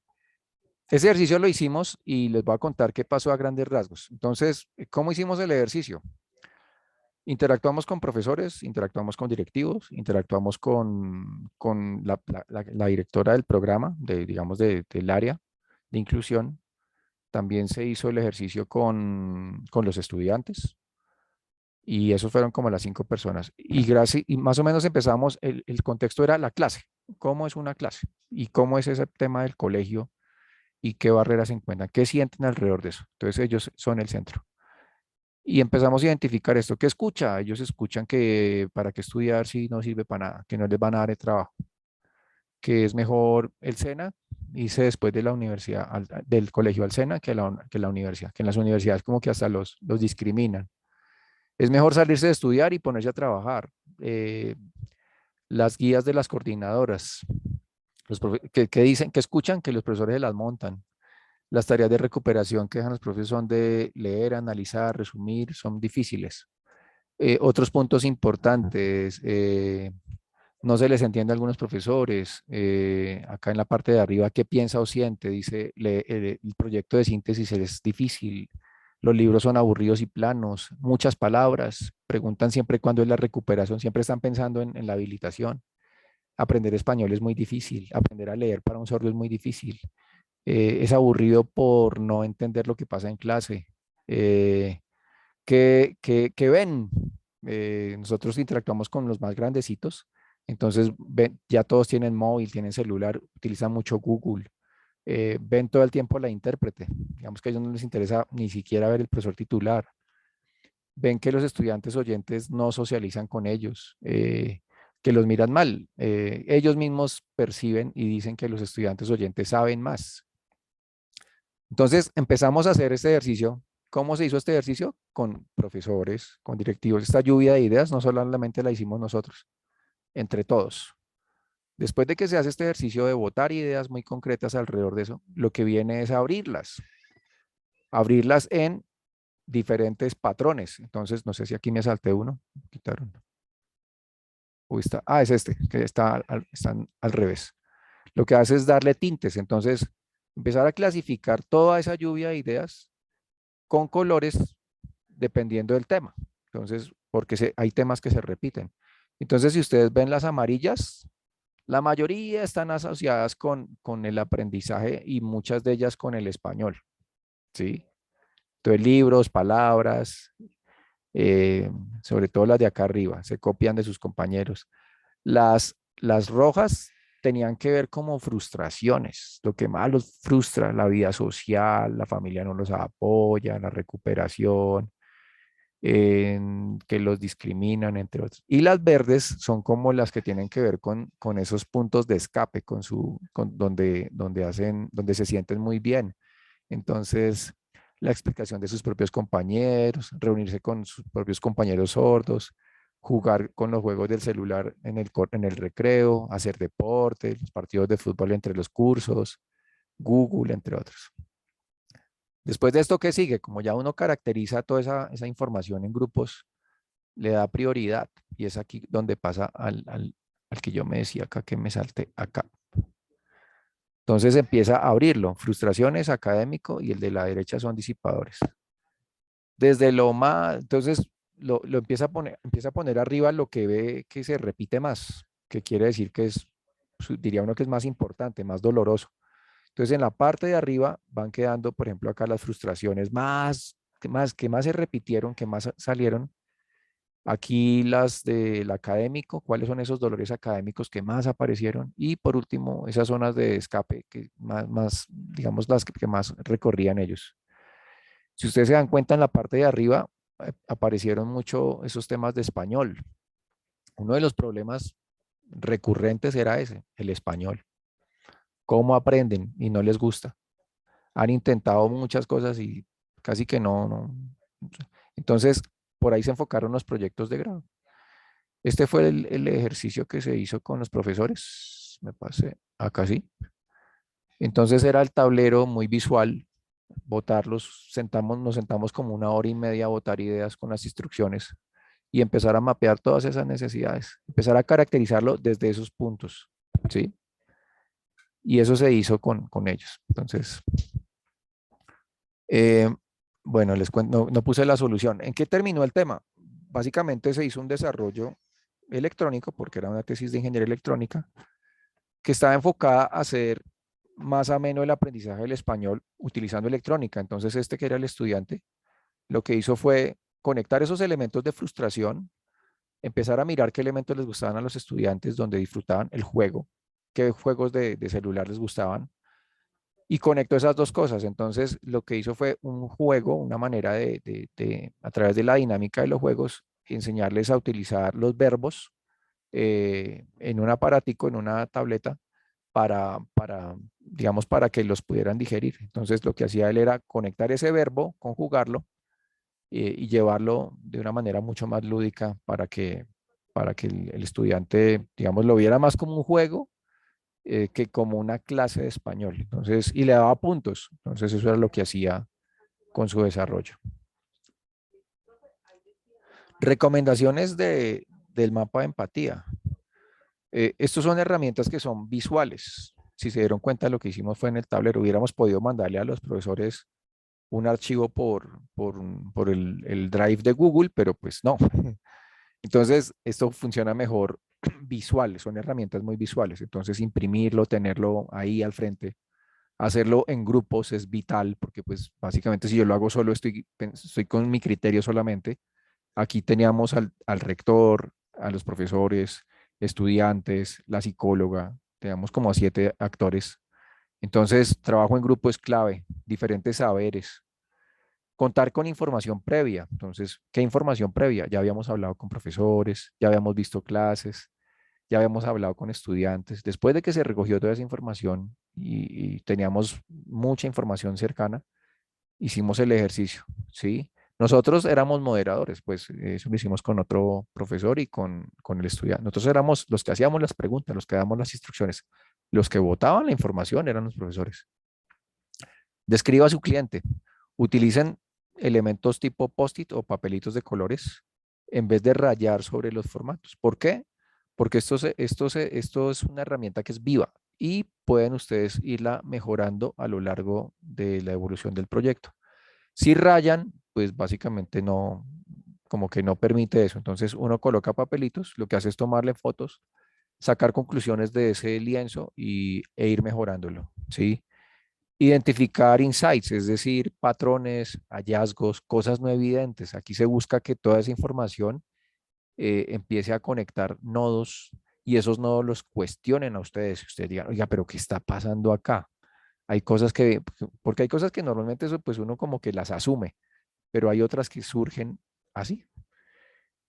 ese ejercicio lo hicimos y les voy a contar qué pasó a grandes rasgos. Entonces, ¿cómo hicimos el ejercicio? Interactuamos con profesores, interactuamos con directivos, interactuamos con la directora del programa, digamos, del área de inclusión. También se hizo el ejercicio con los estudiantes y esos fueron como las 5 personas. Y más o menos empezamos, el contexto era la clase, cómo es una clase y cómo es ese tema del colegio y qué barreras se encuentran, qué sienten alrededor de eso. Entonces ellos son el centro. Y empezamos a identificar esto. ¿Qué escucha? Ellos escuchan que para qué estudiar si no sirve para nada, que no les van a dar el trabajo, que es mejor el SENA, irse después de la universidad, del colegio al SENA que la universidad, que en las universidades como que hasta los discriminan. Es mejor salirse de estudiar y ponerse a trabajar. Las guías de las coordinadoras, que dicen, que escuchan que los profesores se las montan. Las tareas de recuperación que dejan los profesores son de leer, analizar, resumir, son difíciles. Otros puntos importantes, no se les entiende a algunos profesores. Acá en la parte de arriba, ¿qué piensa o siente? Dice, el proyecto de síntesis es difícil. Los libros son aburridos y planos, muchas palabras. Preguntan siempre cuándo es la recuperación, siempre están pensando en la habilitación. Aprender español es muy difícil, aprender a leer para un sordo es muy difícil. Es aburrido por no entender lo que pasa en clase. Que ven. Nosotros interactuamos con los más grandecitos, entonces ya todos tienen móvil, tienen celular, utilizan mucho Google, ven todo el tiempo la intérprete. Digamos que a ellos no les interesa ni siquiera ver el profesor titular. Ven que los estudiantes oyentes no socializan con ellos, que los miran mal. Ellos mismos perciben y dicen que los estudiantes oyentes saben más. Entonces empezamos a hacer este ejercicio. ¿Cómo se hizo este ejercicio? Con profesores, con directivos. Esta lluvia de ideas no solamente la hicimos nosotros, entre todos. Después de que se hace este ejercicio de votar ideas muy concretas alrededor de eso, lo que viene es abrirlas en diferentes patrones. Entonces, no sé si aquí me salté uno, quitaron. Uy, está, es este, que están al revés. Lo que hace es darle tintes. Entonces, empezar a clasificar toda esa lluvia de ideas con colores dependiendo del tema. Entonces, porque hay temas que se repiten. Entonces, si ustedes ven las amarillas, la mayoría están asociadas con el aprendizaje y muchas de ellas con el español, ¿sí? Entonces, libros, palabras, eh, sobre todo las de acá arriba, se copian de sus compañeros. Las rojas tenían que ver como frustraciones, lo que más los frustra, la vida social, la familia no los apoya, la recuperación, que los discriminan, entre otros. Y las verdes son como las que tienen que ver con esos puntos de escape, donde se sienten muy bien. Entonces, la explicación de sus propios compañeros, reunirse con sus propios compañeros sordos, jugar con los juegos del celular en el recreo, hacer deporte, los partidos de fútbol entre los cursos, Google, entre otros. Después de esto, ¿qué sigue? Como ya uno caracteriza toda esa información en grupos, le da prioridad y es aquí donde pasa al que yo me decía acá, que me salte acá. Entonces empieza a abrirlo. Frustraciones, académico, y el de la derecha son disipadores. Desde lo más, entonces lo empieza a poner arriba lo que ve que se repite más, que quiere decir que es, diría uno que es más importante, más doloroso. Entonces en la parte de arriba van quedando, por ejemplo, acá las frustraciones que más se repitieron, que más salieron. Aquí las del académico, cuáles son esos dolores académicos que más aparecieron. Y por último, esas zonas de escape que digamos, las que más recorrían ellos. Si ustedes se dan cuenta, en la parte de arriba aparecieron mucho esos temas de español. Uno de los problemas recurrentes era ese, el español. ¿Cómo aprenden y no les gusta? Han intentado muchas cosas y casi que no. Entonces, por ahí se enfocaron los proyectos de grado. Este fue el ejercicio que se hizo con los profesores. Me pasé acá, sí. Entonces era el tablero muy visual, nos sentamos como 1 hora y media a votar ideas con las instrucciones y empezar a mapear todas esas necesidades, empezar a caracterizarlo desde esos puntos, ¿sí? Y eso se hizo con ellos. Entonces, eh, bueno, les cuento, no puse la solución. ¿En qué terminó el tema? Básicamente se hizo un desarrollo electrónico, porque era una tesis de ingeniería electrónica, que estaba enfocada a hacer más ameno el aprendizaje del español utilizando electrónica. Entonces, este que era el estudiante, lo que hizo fue conectar esos elementos de frustración, empezar a mirar qué elementos les gustaban a los estudiantes, donde disfrutaban el juego, qué juegos de celular les gustaban, y conectó esas dos cosas. Entonces, lo que hizo fue un juego, una manera a través de la dinámica de los juegos, enseñarles a utilizar los verbos en un aparatico, en una tableta, digamos, para que los pudieran digerir. Entonces, lo que hacía él era conectar ese verbo, conjugarlo y llevarlo de una manera mucho más lúdica para que el estudiante, digamos, lo viera más como un juego que como una clase de español. Entonces, y le daba puntos. Entonces, eso era lo que hacía con su desarrollo. Recomendaciones del mapa de empatía. Estos son herramientas que son visuales. Si se dieron cuenta, lo que hicimos fue en el tablero. Hubiéramos podido mandarle a los profesores un archivo por el Drive de Google, pero pues no. Entonces, esto funciona mejor visual, son herramientas muy visuales. Entonces, imprimirlo, tenerlo ahí al frente, hacerlo en grupos es vital, porque pues básicamente si yo lo hago solo, estoy con mi criterio solamente. Aquí teníamos al rector, a los profesores, estudiantes, la psicóloga, teníamos como a 7 actores. Entonces, trabajo en grupo es clave, diferentes saberes. Contar con información previa. Entonces, ¿qué información previa? Ya habíamos hablado con profesores, ya habíamos visto clases, ya habíamos hablado con estudiantes. Después de que se recogió toda esa información y teníamos mucha información cercana, hicimos el ejercicio, ¿sí? Nosotros éramos moderadores, pues eso lo hicimos con otro profesor y con el estudiante. Nosotros éramos los que hacíamos las preguntas, los que dábamos las instrucciones. Los que votaban la información eran los profesores. Describa a su cliente. Utilicen elementos tipo post-it o papelitos de colores en vez de rayar sobre los formatos. ¿Por qué? Porque esto es una herramienta que es viva y pueden ustedes irla mejorando a lo largo de la evolución del proyecto. Si rayan, pues básicamente no, como que no permite eso. Entonces uno coloca papelitos, lo que hace es tomarle fotos, sacar conclusiones de ese lienzo e ir mejorándolo, ¿sí? Identificar insights, es decir, patrones, hallazgos, cosas no evidentes. Aquí se busca que toda esa información empiece a conectar nodos y esos nodos los cuestionen a ustedes. Ustedes digan, oiga, pero ¿qué está pasando acá? Hay cosas porque hay cosas que normalmente eso pues uno como que las asume, pero hay otras que surgen así.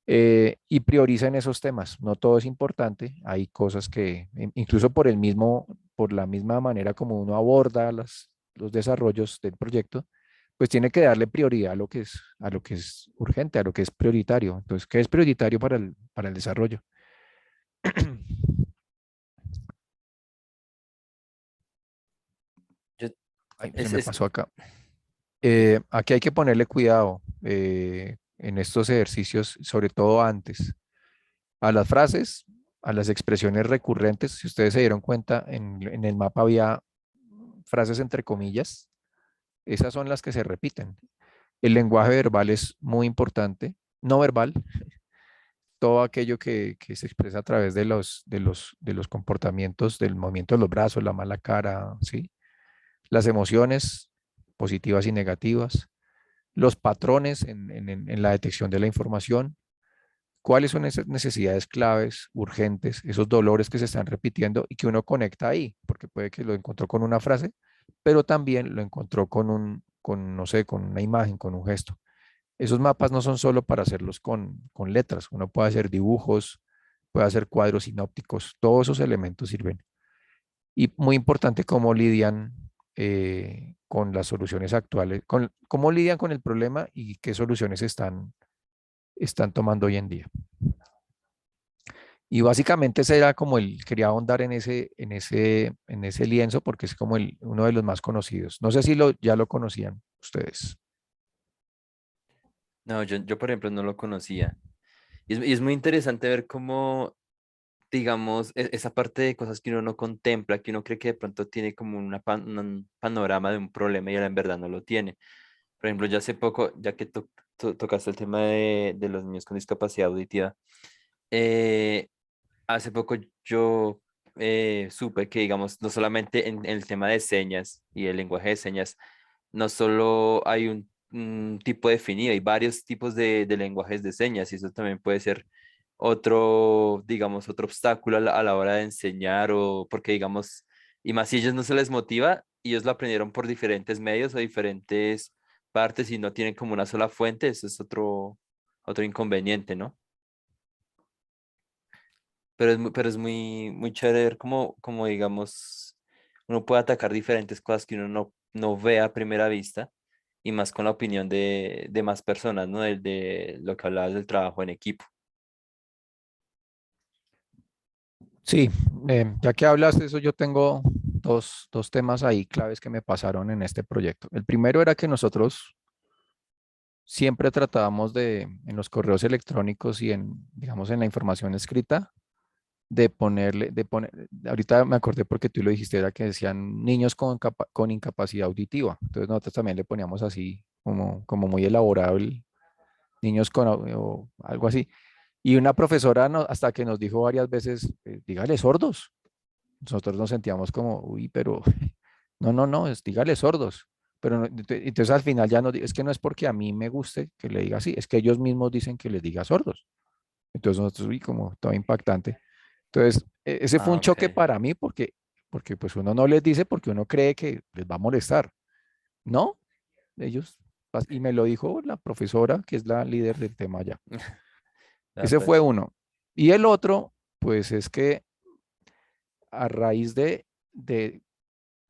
Y prioricen esos temas. No todo es importante. Hay cosas que, incluso por la misma manera como uno aborda los desarrollos del proyecto, pues tiene que darle prioridad a lo que es urgente, a lo que es prioritario. Entonces, ¿qué es prioritario para el desarrollo? Yo, Ay, se es, me es, pasó acá. Aquí hay que ponerle cuidado en estos ejercicios, sobre todo antes, a las frases, a las expresiones recurrentes. Si ustedes se dieron cuenta, en el mapa había frases entre comillas. Esas son las que se repiten. El lenguaje verbal es muy importante. No verbal, todo aquello que se expresa a través de los comportamientos, del movimiento de los brazos, la mala cara, ¿sí? Las emociones positivas y negativas, los patrones en la detección de la información, cuáles son esas necesidades claves, urgentes, esos dolores que se están repitiendo y que uno conecta ahí, porque puede que lo encontró con una frase, pero también lo encontró no sé, con una imagen, con un gesto. Esos mapas no son solo para hacerlos con letras, uno puede hacer dibujos, puede hacer cuadros sinópticos, todos esos elementos sirven. Y muy importante cómo lidian con las soluciones actuales, cómo lidian con el problema y qué soluciones están tomando hoy en día. Y básicamente ese era como quería ahondar en ese lienzo porque es como uno de los más conocidos. No sé si ya lo conocían ustedes. no, yo, por ejemplo, no lo conocía. Y es muy interesante ver cómo, digamos, esa parte de cosas que uno no contempla, que uno cree que de pronto tiene como un panorama de un problema y ahora en verdad no lo tiene. Por ejemplo, ya hace poco, ya que tocaste el tema de los niños con discapacidad auditiva, eh, hace poco yo supe que, digamos, no solamente en el tema de señas y el lenguaje de señas, no solo hay un tipo definido, hay varios tipos de lenguajes de señas y eso también puede ser otro, digamos, otro obstáculo a la hora de enseñar o porque, digamos, y más si a ellos no se les motiva, ellos lo aprendieron por diferentes medios o diferentes partes y no tienen como una sola fuente, eso es otro inconveniente, ¿no? Pero es muy chévere ver cómo, digamos, uno puede atacar diferentes cosas que uno no ve a primera vista y más con la opinión de más personas, ¿no? De lo que hablabas del trabajo en equipo. Sí, ya que hablas de eso, yo tengo dos temas ahí claves que me pasaron en este proyecto. El primero era que nosotros siempre tratábamos en los correos electrónicos y digamos, en la información escrita, ahorita me acordé porque tú lo dijiste, era que decían niños con incapacidad auditiva. Entonces nosotros también le poníamos así, como muy elaborado, niños o algo así. Y una profesora hasta que nos dijo varias veces, dígale sordos. Nosotros nos sentíamos como, uy, pero no, no, no, dígale sordos. Pero entonces al final ya no, es que no es porque a mí me guste que le diga así, es que ellos mismos dicen que les diga sordos. Entonces nosotros, uy, como todo impactante. Entonces, ese fue Ah, un choque ok. para mí porque pues uno no les dice porque uno cree que les va a molestar. No, ellos, y me lo dijo la profesora, que es la líder del tema ya. Ah, Ese fue pues. uno. Y el otro, pues es que a raíz de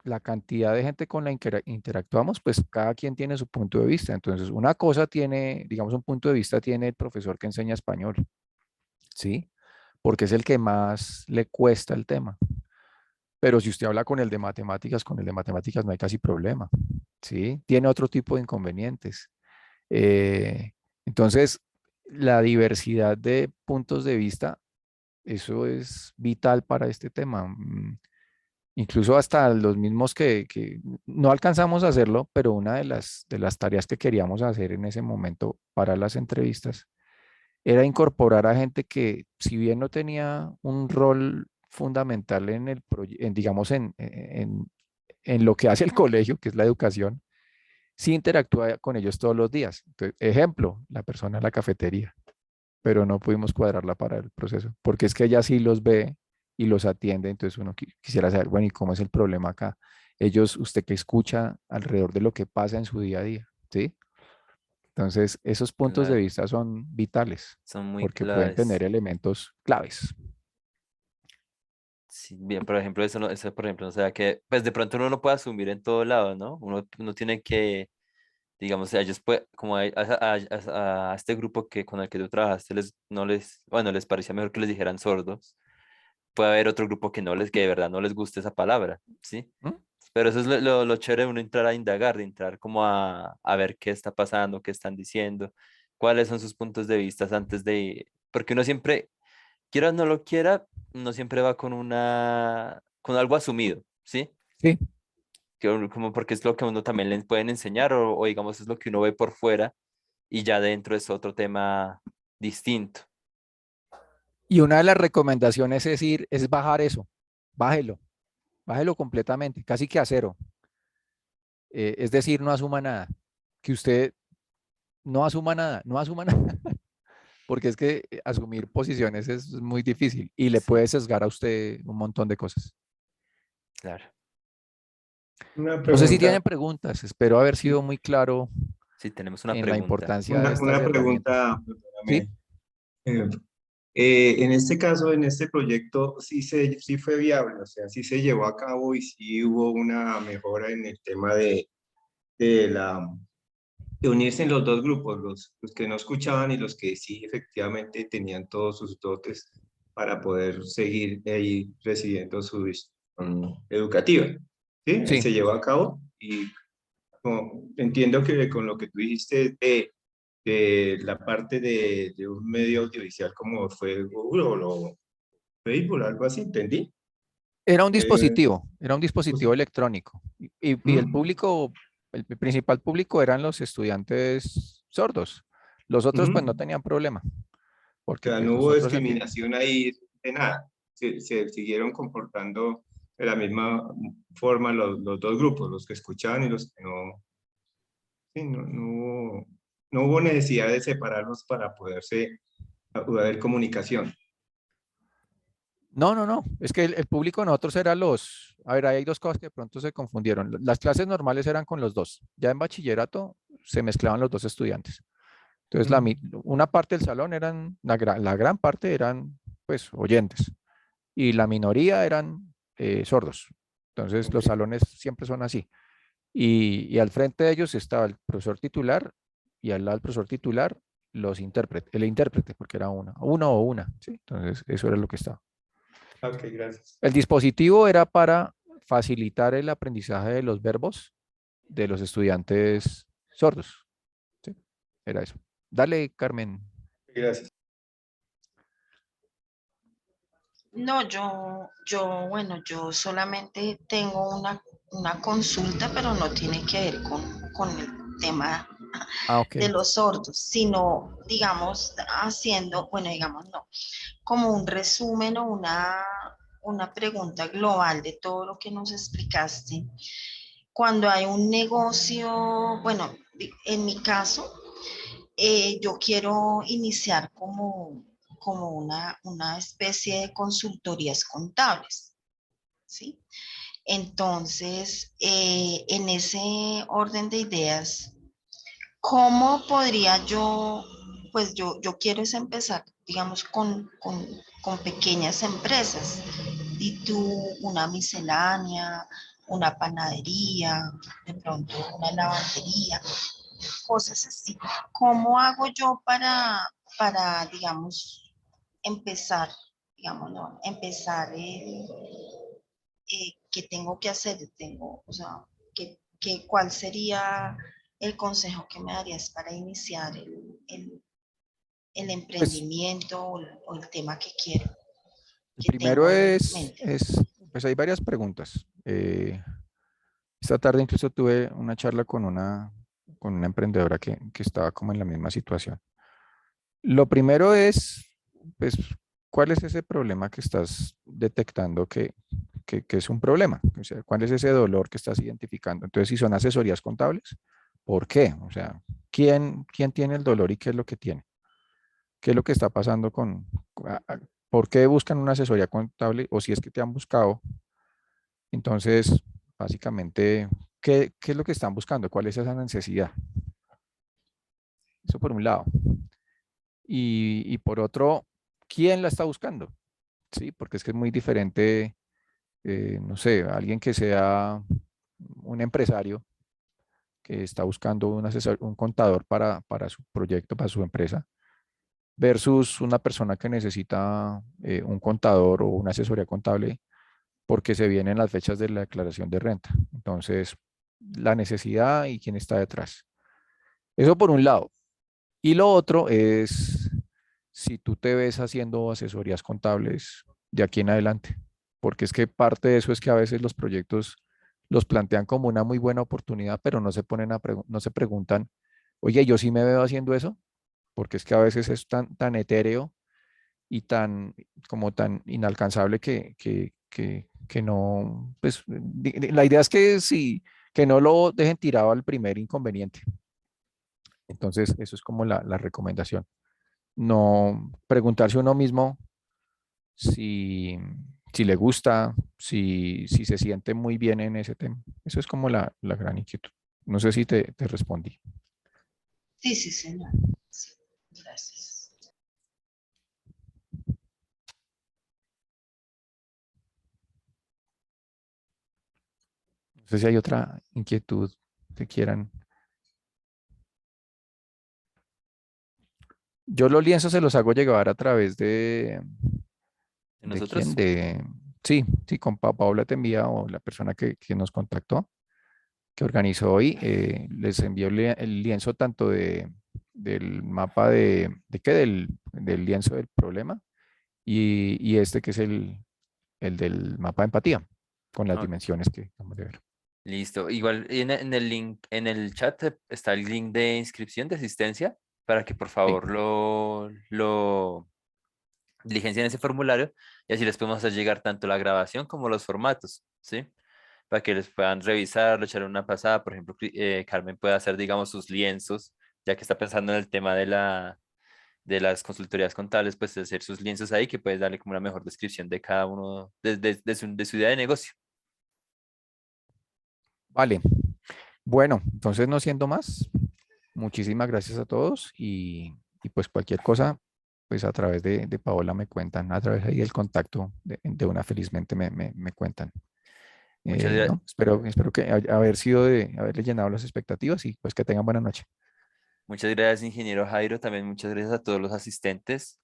la cantidad de gente con la que interactuamos, pues cada quien tiene su punto de vista. Entonces, una cosa tiene, digamos, un punto de vista tiene el profesor que enseña español, ¿sí? Porque es el que más le cuesta el tema. Pero si usted habla con el de matemáticas no hay casi problema, ¿sí? Tiene otro tipo de inconvenientes. Eh, entonces, la diversidad de puntos de vista, eso es vital para este tema. Incluso hasta los mismos que no alcanzamos a hacerlo, pero una de las tareas que queríamos hacer en ese momento para las entrevistas era incorporar a gente que, si bien no tenía un rol fundamental en el digamos, en lo que hace el colegio, que es la educación, sí interactúa con ellos todos los días. Entonces, ejemplo, la persona en la cafetería, pero no pudimos cuadrarla para el proceso, porque es que ella sí los ve y los atiende, entonces uno quisiera saber, bueno, ¿y cómo es el problema acá? Ellos, usted que escucha alrededor de lo que pasa en su día a día, ¿sí? Entonces, esos puntos de Claro, vista son vitales, son muy porque pueden tener claves. elementos claves. Sí, bien, por ejemplo, eso, eso, por ejemplo, o sea que, pues de pronto uno no puede asumir en todo lado, ¿no? Uno tiene que, digamos, a ellos como a este grupo que con el que tú trabajaste, no les, bueno, les parecía mejor que les dijeran sordos. Puede haber otro grupo que no les, que de verdad no les guste esa palabra, ¿sí? ¿Mm? Pero eso es lo chévere de uno entrar a indagar, de entrar como a ver qué está pasando, qué están diciendo, cuáles son sus puntos de vista antes de, porque uno siempre, quiera o no lo quiera, uno siempre va con algo asumido, ¿sí? Sí. Como porque es lo que a uno también le pueden enseñar o digamos es lo que uno ve por fuera y ya dentro es otro tema distinto. Y una de las recomendaciones es bajar eso, bájelo, bájelo completamente, casi que a cero. Es decir, no asuma nada, que usted no asuma nada, no asuma nada, porque es que asumir posiciones es muy difícil y le Sí, puede sesgar a usted un montón de cosas. claro. Una No sé si pregunta, tienen preguntas, espero haber sido sí, muy claro Sí, tenemos una en la pregunta. importancia de estas una herramientas. pregunta, ¿Sí? perdóname. Eh, en este caso, en este proyecto, sí fue viable, o sea, sí se llevó a cabo y sí hubo una mejora en el tema de la, de unirse en los dos grupos, los que no escuchaban y los que sí efectivamente tenían todos sus dotes para poder seguir ahí recibiendo su visión educativa. ¿Sí? Sí. Se llevó a cabo y entiendo que con lo que tú dijiste de la parte de un medio audiovisual como fue Google o Facebook, algo así, ¿entendí? Eh, Era un pues, dispositivo electrónico y el mm, público, el principal público eran los estudiantes sordos. Los otros pues no mm. tenían problema, O porque sea, pues no los hubo otros entienden. discriminación ahí de nada. Se siguieron comportando de la misma forma los dos grupos, los que escuchaban y los que no. Sí, no hubo necesidad de separarlos para poderse haber comunicación. No, no, no, es que el público de nosotros era a ver, ahí hay dos cosas que de pronto se confundieron. Las clases normales eran con los dos, ya en bachillerato se mezclaban los dos estudiantes. Entonces, Mm, una parte del salón eran, la gran parte eran pues oyentes y la minoría eran sordos. Entonces, ok. los salones siempre son así. Y al frente de ellos estaba el profesor titular y al lado del profesor titular el intérprete, porque era uno o una, ¿sí? Entonces, eso era lo que estaba. Ok, gracias. El dispositivo era para facilitar el aprendizaje de los verbos de los estudiantes sordos, ¿sí? Era eso. Dale, Carmen. Gracias. No, bueno, yo solamente tengo una consulta, pero no tiene que ver con el tema Ah, ok. de los sordos, sino, digamos, haciendo, bueno, digamos, no, como un resumen o una pregunta global de todo lo que nos explicaste. Cuando hay un negocio, bueno, en mi caso, yo quiero iniciar como una especie de consultorías contables, ¿sí? Entonces, en ese orden de ideas, ¿cómo podría yo, pues yo quiero es empezar, digamos, con pequeñas empresas, y tú una miscelánea, una panadería, de pronto una lavandería, cosas así. ¿Cómo hago yo digamos, empezar, digamos, no, empezar qué tengo que hacer? O sea, ¿cuál sería el consejo que me darías para iniciar el Pues emprendimiento o el tema que quiero, el que primero tengo en mente? pues hay varias preguntas. Esta tarde incluso tuve una charla con una emprendedora que estaba como en la misma situación. Lo primero es, pues, ¿cuál es ese problema que estás detectando que es un problema? O sea, ¿cuál es ese dolor que estás identificando? Entonces, si son asesorías contables, ¿por qué? O sea, ¿quién tiene el dolor y qué es lo que tiene? ¿Qué es lo que está pasando por qué buscan una asesoría contable? O si es que te han buscado, entonces, básicamente, ¿qué es lo que están buscando? ¿Cuál es esa necesidad? Eso por un lado. Y por otro, ¿quién la está buscando? Sí, porque es que es muy diferente, no sé, alguien que sea un empresario que está buscando un contador para su proyecto, para su empresa, versus una persona que necesita un contador o una asesoría contable porque se vienen las fechas de la declaración de renta. Entonces, la necesidad y quién está detrás. Eso por un lado. Y lo otro es si tú te ves haciendo asesorías contables de aquí en adelante, porque es que parte de eso es que a veces los proyectos los plantean como una muy buena oportunidad, pero no se preguntan, oye, yo sí me veo haciendo eso, porque es que a veces es tan etéreo y como tan inalcanzable que no, pues la idea es que sí, que no lo dejen tirado al primer inconveniente. Entonces, eso es como la recomendación. No preguntarse uno mismo si, si le gusta, si se siente muy bien en ese tema. Eso es como la gran inquietud. No sé si te respondí. Sí, sí, señor. Sí, gracias. No sé si hay otra inquietud que quieran. Yo los lienzos se los hago llegar a través De ¿de quién? nosotros. Sí, con Paula te envía o la persona que nos contactó, que organizó hoy, les envió el lienzo tanto del mapa del lienzo del problema y este que es el del mapa de empatía, con las Ok, dimensiones que vamos a ver. listo. Igual en el link, en el chat está el link de inscripción de asistencia para que por Sí. favor lo diligencien ese formulario y así les podemos hacer llegar tanto la grabación como los formatos, ¿sí? Para que les puedan revisar, echar una pasada. Por ejemplo, Carmen puede hacer, digamos, sus lienzos, ya que está pensando en el tema de las consultorías contables, pues hacer sus lienzos ahí, que puedes darle como una mejor descripción de cada uno, de su idea de negocio. Vale. Bueno, entonces no siendo más, muchísimas gracias a todos y pues cualquier cosa, pues a través de Paola me cuentan, a través ahí del contacto de una felizmente me cuentan. Muchas, gra- No, espero que haber sido haberle llenado las expectativas y pues que tengan buena noche. muchas gracias, ingeniero Jairo. También muchas gracias a todos los asistentes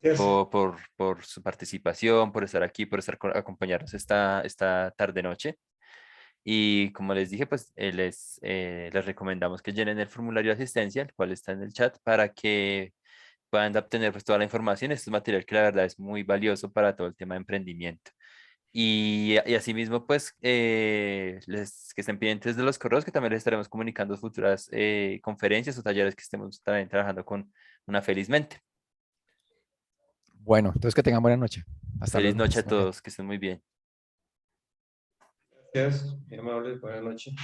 Gracias. por su participación, por estar aquí, por acompañarnos esta tarde-noche. Y como les dije, pues les recomendamos que llenen el formulario de asistencia, el cual está en el chat, para que puedan obtener pues, toda la información. Este es material que la verdad es muy valioso para todo el tema de emprendimiento. Y asimismo, pues, que estén pendientes de los correos, que también les estaremos comunicando futuras conferencias o talleres que estemos también trabajando con una felizmente. Bueno, entonces que tengan buena noche. Hasta Feliz luego. noche a Estén bien. todos, que estén muy bien. Gracias, muy amable, buenas noches.